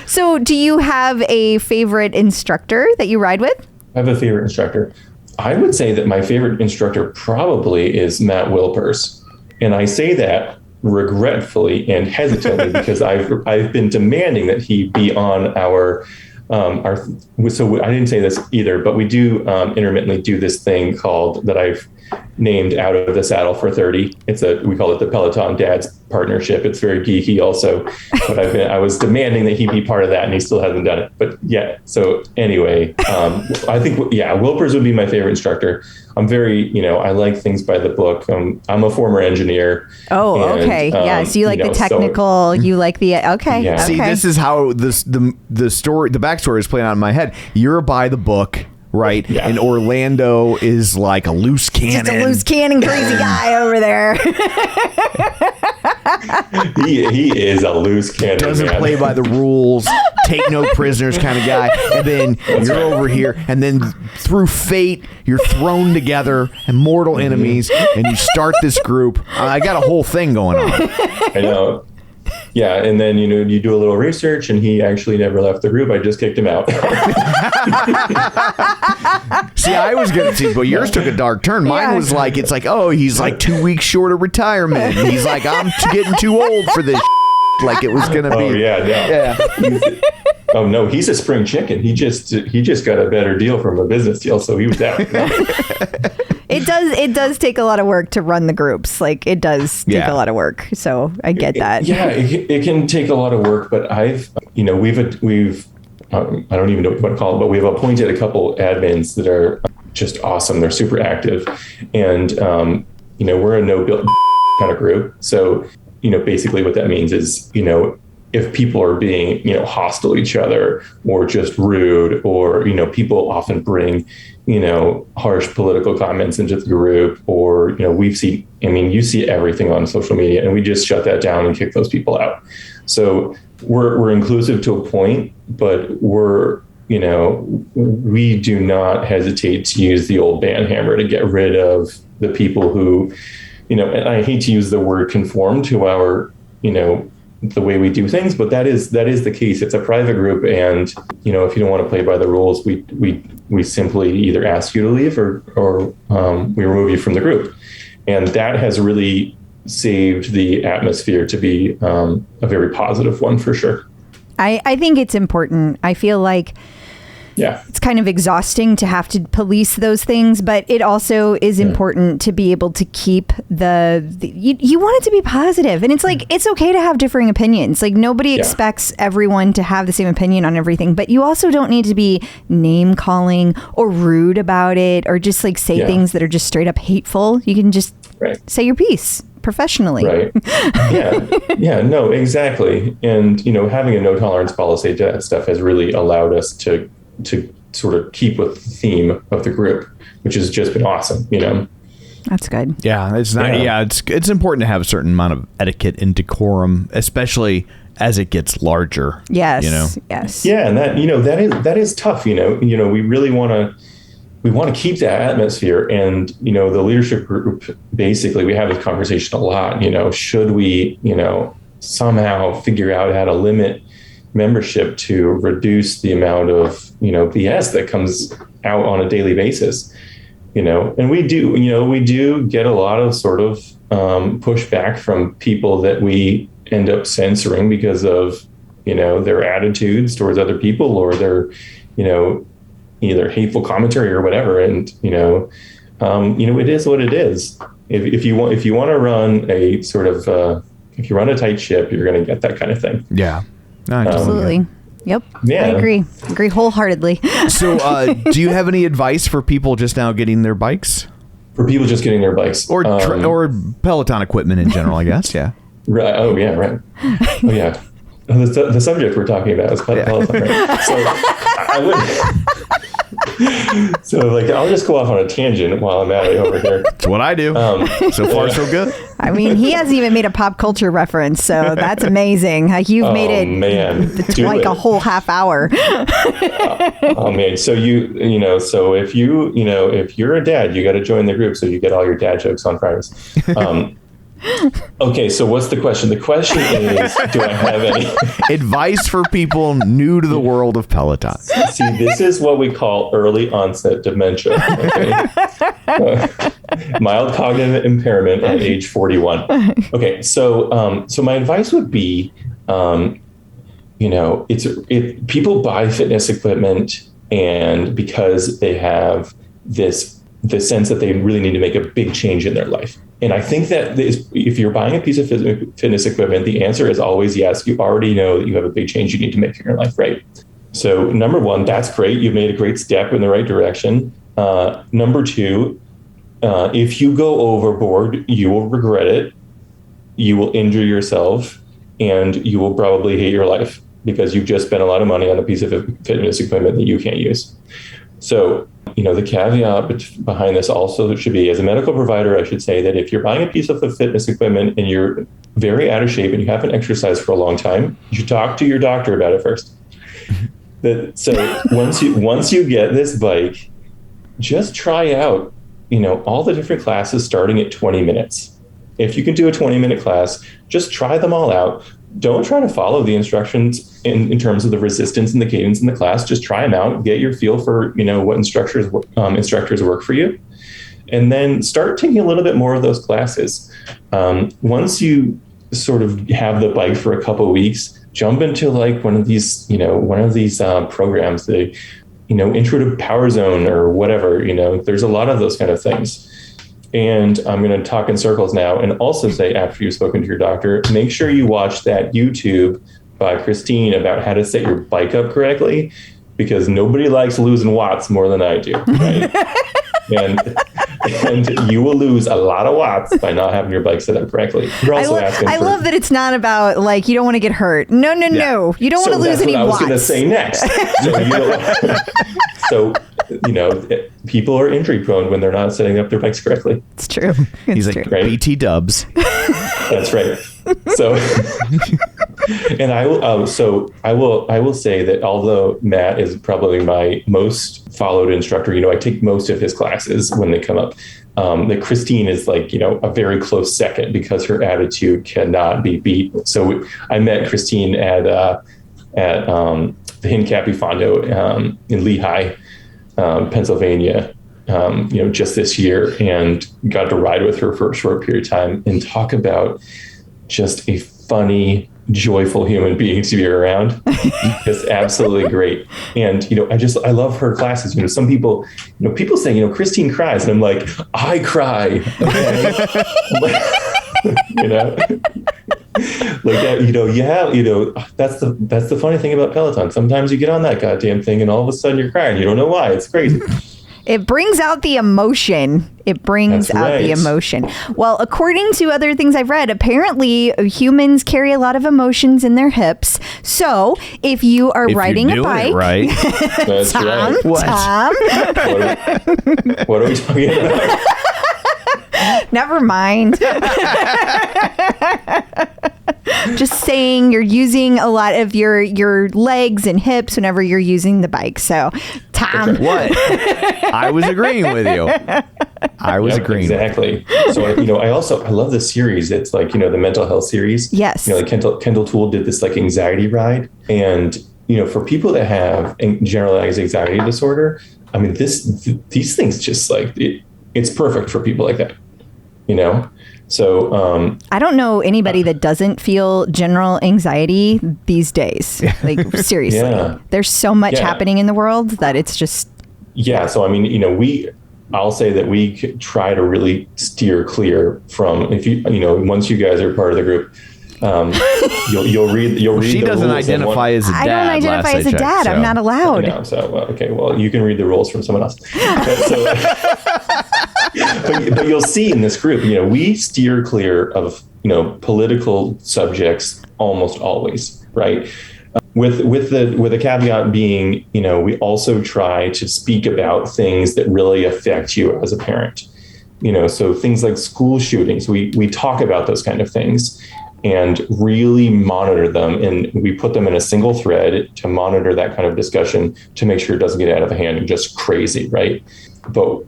So do you have a favorite instructor that you ride with? I have a favorite instructor. I would say that my favorite instructor probably is Matt Wilpers. And I say that regretfully and hesitantly because I've been demanding that he be on our so I didn't say this either, but we do intermittently do this thing called that I've named Out of the Saddle for 30. We call it the Peloton Dads Partnership. It's very geeky also, but I was demanding that he be part of that, and he still hasn't done it. But yeah, so anyway, I think Wilpers would be my favorite instructor. I'm very, I like things by the book. I'm a former engineer. Oh, okay. So you like the technical, you like the, okay. Yeah. See, this is how the backstory is playing out in my head. You're by the book, right? Yeah. And Orlando is like a loose cannon. Just a loose cannon crazy guy over there. He is a loose cannon. Doesn't play by the rules, take no prisoners kind of guy. And then you're over here, and then through fate, you're thrown together and mortal enemies, and you start this group. I got a whole thing going on. I know. Yeah, and then you do a little research, and he actually never left the group. I just kicked him out. See, I was gonna see, but yours took a dark turn. Mine was like, it's like, oh, he's like 2 weeks short of retirement. And he's like, I'm getting too old for this. Like it was gonna be. Oh yeah. Oh no, he's a spring chicken. He just got a better deal from a business deal, so he was out. It does take a lot of work to run the groups. Like it does take a lot of work. So I get that. Yeah, it can take a lot of work, but we've I don't even know what you want to call them, but we've appointed a couple admins that are just awesome. They're super active, and we're a no build kind of group. So basically what that means is if people are being, hostile to each other or just rude, or, people often bring, harsh political comments into the group, or, you see everything on social media, and we just shut that down and kick those people out. So we're inclusive to a point, but we do not hesitate to use the old band hammer to get rid of the people who, and I hate to use the word conform to our, the way we do things, but that is the case. It's a private group, and if you don't want to play by the rules, we simply either ask you to leave or we remove you from the group, and that has really saved the atmosphere to be a very positive one for sure. I think it's important. I feel like it's kind of exhausting to have to police those things, but it also is important to be able to keep you want it to be positive. And it's like, it's okay to have differing opinions. Like, nobody expects everyone to have the same opinion on everything, but you also don't need to be name calling or rude about it, or just like say things that are just straight up hateful. You can just say your piece professionally. Right. No, exactly. And, having a no tolerance policy to that stuff has really allowed us to sort of keep with the theme of the group, which has just been awesome, That's good. Yeah, it's not. Yeah, it's important to have a certain amount of etiquette and decorum, especially as it gets larger. Yes. Yes. Yeah, and that is tough. We really want to keep that atmosphere, and the leadership group, basically, we have this conversation a lot. Should we somehow figure out how to limit membership to reduce the amount of BS that comes out on a daily basis, and we do get a lot of sort of pushback from people that we end up censoring because of their attitudes towards other people, or their either hateful commentary or whatever. And it is what it is. If you want to run a sort of if you run a tight ship, you're going to get that kind of thing. Absolutely. Yep. Yeah. I agree wholeheartedly. So do you have any advice for people just now getting their bikes? For people just getting their bikes, or Peloton equipment in general, I guess. Yeah. Right. Oh yeah. Right. Oh yeah. The subject we're talking about is Peloton. Right? So I would. So I'll just go off on a tangent while I'm at it over here. That's what I do. So far, so good. I mean, he hasn't even made a pop culture reference, so that's amazing. You've made it like a whole half hour. Oh man. So so if you're a dad, you got to join the group so you get all your dad jokes on Fridays. Okay, so what's the question? The question is, do I have any advice for people new to the world of Peloton? See, this is what we call early onset dementia. Okay? Mild cognitive impairment at age 41. Okay, so my advice would be, people buy fitness equipment, and because they have the sense that they really need to make a big change in their life. And I think that if you're buying a piece of fitness equipment, the answer is always yes. You already know that you have a big change you need to make in your life, right? So number one, that's great. You've made a great step in the right direction. Number two, if you go overboard, you will regret it. You will injure yourself, and you will probably hate your life because you've just spent a lot of money on a piece of fitness equipment that you can't use. So, the caveat behind this also should be, as a medical provider, I should say that if you're buying a piece of fitness equipment and you're very out of shape and you haven't exercised for a long time, you should talk to your doctor about it first. So once you get this bike, just try out, all the different classes starting at 20 minutes. If you can do a 20-minute class, just try them all out. Don't try to follow the instructions in terms of the resistance and the cadence in the class. Just try them out, get your feel for, what instructors work for you. And then start taking a little bit more of those classes. Once you sort of have the bike for a couple of weeks, jump into one of these programs, the, Intro to Power Zone or whatever, there's a lot of those kind of things. And I'm going to talk in circles now and also say, after you've spoken to your doctor, make sure you watch that YouTube by Christine about how to set your bike up correctly, because nobody likes losing watts more than I do. Right? and you will lose a lot of watts by not having your bike set up correctly. You're also asking I love that it's not about like you don't want to get hurt. No. You don't want to lose any watts. That's what I was going to say next. So people are injury prone when they're not setting up their bikes correctly. It's true. He's like, right? BT dubs. That's right. So, and I will say that although Matt is probably my most followed instructor, I take most of his classes when they come up. That Christine is like, a very close second because her attitude cannot be beat. So I met Christine at the Hincapi Fondo in Lehigh, Pennsylvania, just this year, and got to ride with her for a short period of time and talk about just a funny, joyful human being to be around. Just absolutely great. And, I love her classes. Some people, people say, Christine cries, and I'm like, I cry. Okay? Like that, that's the funny thing about Peloton. Sometimes you get on that goddamn thing and all of a sudden you're crying. You don't know why. It's crazy. It brings out the emotion. The emotion. Well, according to other things I've read, apparently humans carry a lot of emotions in their hips. So if you are riding a bike, right? That's Tom, right. Tom. What are we talking about? Never mind. Just saying, you're using a lot of your legs and hips whenever you're using the bike. So, Tom. What? I was agreeing with you. Exactly. So, I love this series. It's like, the mental health series. Yes. Like Kendall Toole did this like anxiety ride. And, for people that have generalized anxiety disorder, I mean, these things just like, it's perfect for people like that, So I don't know anybody that doesn't feel general anxiety these days. Like seriously, there's so much happening in the world that it's just. Yeah. So, I mean, I'll say that we try to really steer clear from, if once you guys are part of the group, you'll read. She doesn't identify as a dad. I don't identify as a dad. I'm not allowed. Okay. Well, you can read the rules from someone else. But you'll see in this group, we steer clear of, political subjects almost always, right? With the caveat being, we also try to speak about things that really affect you as a parent. So things like school shootings, we talk about those kind of things and really monitor them. And we put them in a single thread to monitor that kind of discussion to make sure it doesn't get out of hand and just crazy, right? But,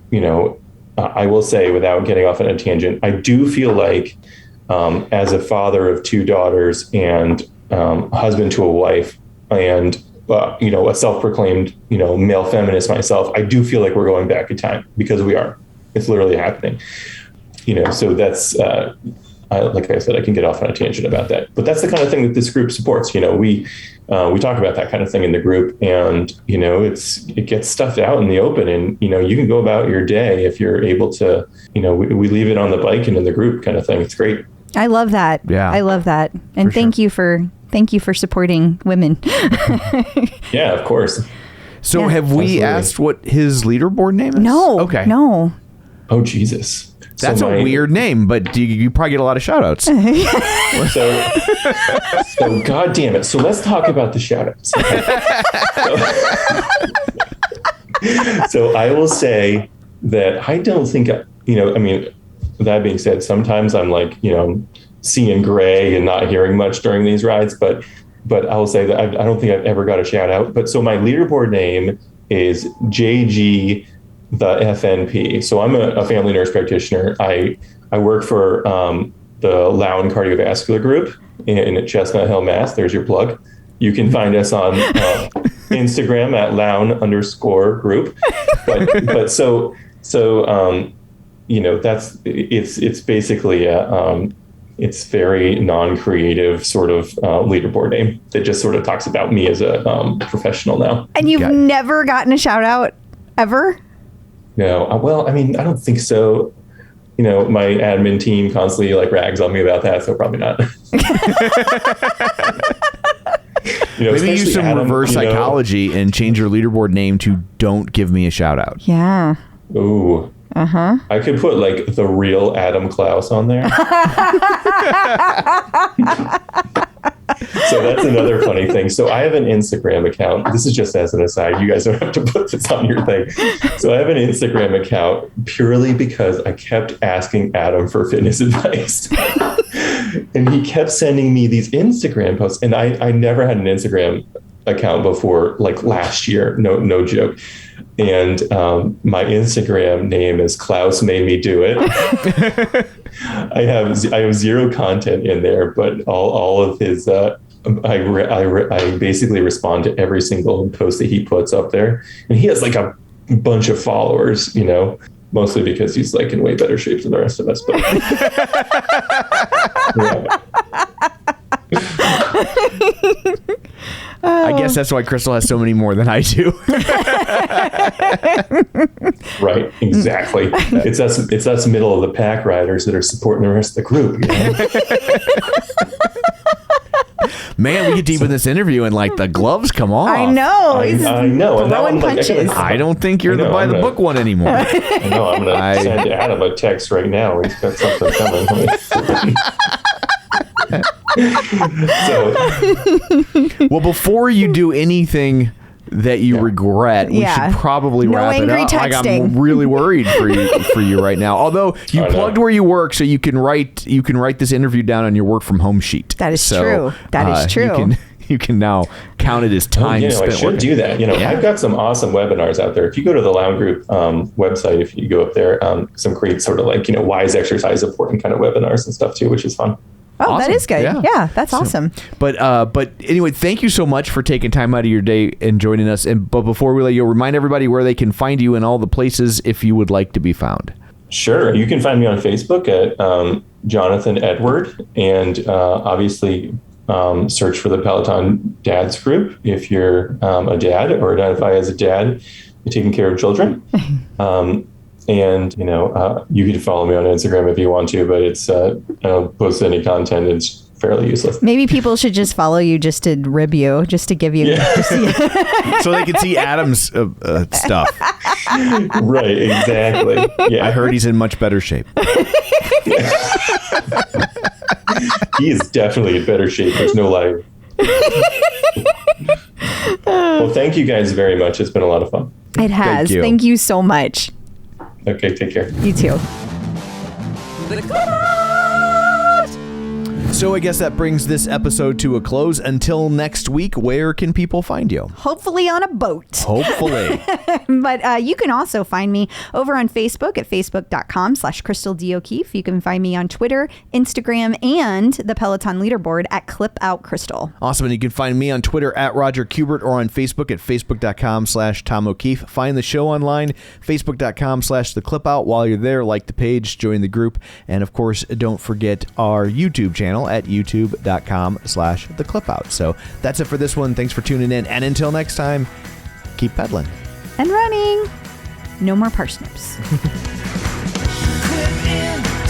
I will say, without getting off on a tangent, I do feel like as a father of two daughters and husband to a wife and, a self-proclaimed, male feminist myself, I do feel like we're going back in time because we are. It's literally happening. So that's, like I said, I can get off on a tangent about that. But that's the kind of thing that this group supports. We talk about that kind of thing in the group, and it gets stuff out in the open, and you can go about your day if you're able to. We leave it on the bike and in the group kind of thing. It's great. I love that. Yeah, I love that, and thank you for supporting women. Yeah, of course. So have we asked what his leaderboard name is? No. Okay. No. Oh Jesus. That's a weird name, but you probably get a lot of shout outs. So God damn it. So let's talk about the shout outs. So I will say that I don't think, that being said, sometimes I'm like, seeing gray and not hearing much during these rides, but I will say that I don't think I've ever got a shout out. But so my leaderboard name is JG the FNP. So I'm a family nurse practitioner. I work for the Lown Cardiovascular Group in Chestnut Hill, Mass. There's your plug. You can find us on Instagram at Lown_group. But so that's it's basically it's very non-creative sort of leaderboard name that just sort of talks about me as a professional now. And you've never gotten a shout out ever? No, well, I don't think so. My admin team constantly rags on me about that, so probably not. Maybe use some reverse psychology and change your leaderboard name to "Don't give me a shout out." Yeah. Ooh. I could put like the real Adam Klaus on there. So that's another funny thing. So I have an Instagram account. This is just as an aside. You guys don't have to put this on your thing. So I have an Instagram account purely because I kept asking Adam for fitness advice. And he kept sending me these Instagram posts. And I never had an Instagram account before, like last year. No joke. And my Instagram name is Klaus Made Me Do It. I have zero content in there, but all of his. I basically respond to every single post that he puts up there, and he has like a bunch of followers. You know, mostly because he's like in way better shape than the rest of us. But I guess that's why Crystal has so many more than I do. Right, exactly. It's us middle of the pack riders that are supporting the rest of the group. You know? Man, we get deep in this interview and like the gloves come off. I know. I know. And throwing punches. I don't think you're the by the book one anymore. I know. I'm going to send Adam a text right now. He's got something coming. Well, before you do anything that you regret, we should probably wrap it up. Texting. Like, I'm really worried for you right now. Although you plugged where you work, so you can write this interview down on your work from home sheet. That is true. That is true. You can now count it as time spent. I should working. do that. I've got some awesome webinars out there. If you go to the Lounge Group website, if you go up there, some great sort of like, why is exercise important kind of webinars and stuff too, which is fun. Oh, awesome. That is good. Yeah, that's awesome. But anyway, thank you so much for taking time out of your day and joining us. But before we let you, remind everybody where they can find you in all the places if you would like to be found. Sure. You can find me on Facebook at Jonathan Edward, and obviously search for the Peloton Dads group if you're a dad or identify as a dad taking care of children. And, you can follow me on Instagram if you want to, but it's, I don't post any content. It's fairly useless. Maybe people should just follow you just to rib you, just to give you. So they can see Adam's stuff. Right, exactly. Yeah, I heard he's in much better shape. He is definitely in better shape. There's no lie. Well, thank you guys very much. It's been a lot of fun. It has. Thank you so much. Okay, take care. You too. So I guess that brings this episode to a close. Until next week, where can people find you? Hopefully on a boat. Hopefully. But you can also find me over on Facebook at facebook.com/Crystal D. O'Keefe. You can find me on Twitter, Instagram, and the Peloton leaderboard at ClipOutCrystal. Awesome. And you can find me on Twitter at Roger Kubert or on Facebook at facebook.com/Tom O'Keefe. Find the show online, facebook.com/The Clip Out. While you're there, like the page, join the group. And of course, don't forget our YouTube channel at youtube.com/The Clip Out. So that's it for this one. Thanks for tuning in. And until next time, keep pedaling. And running. No more parsnips. Clip in.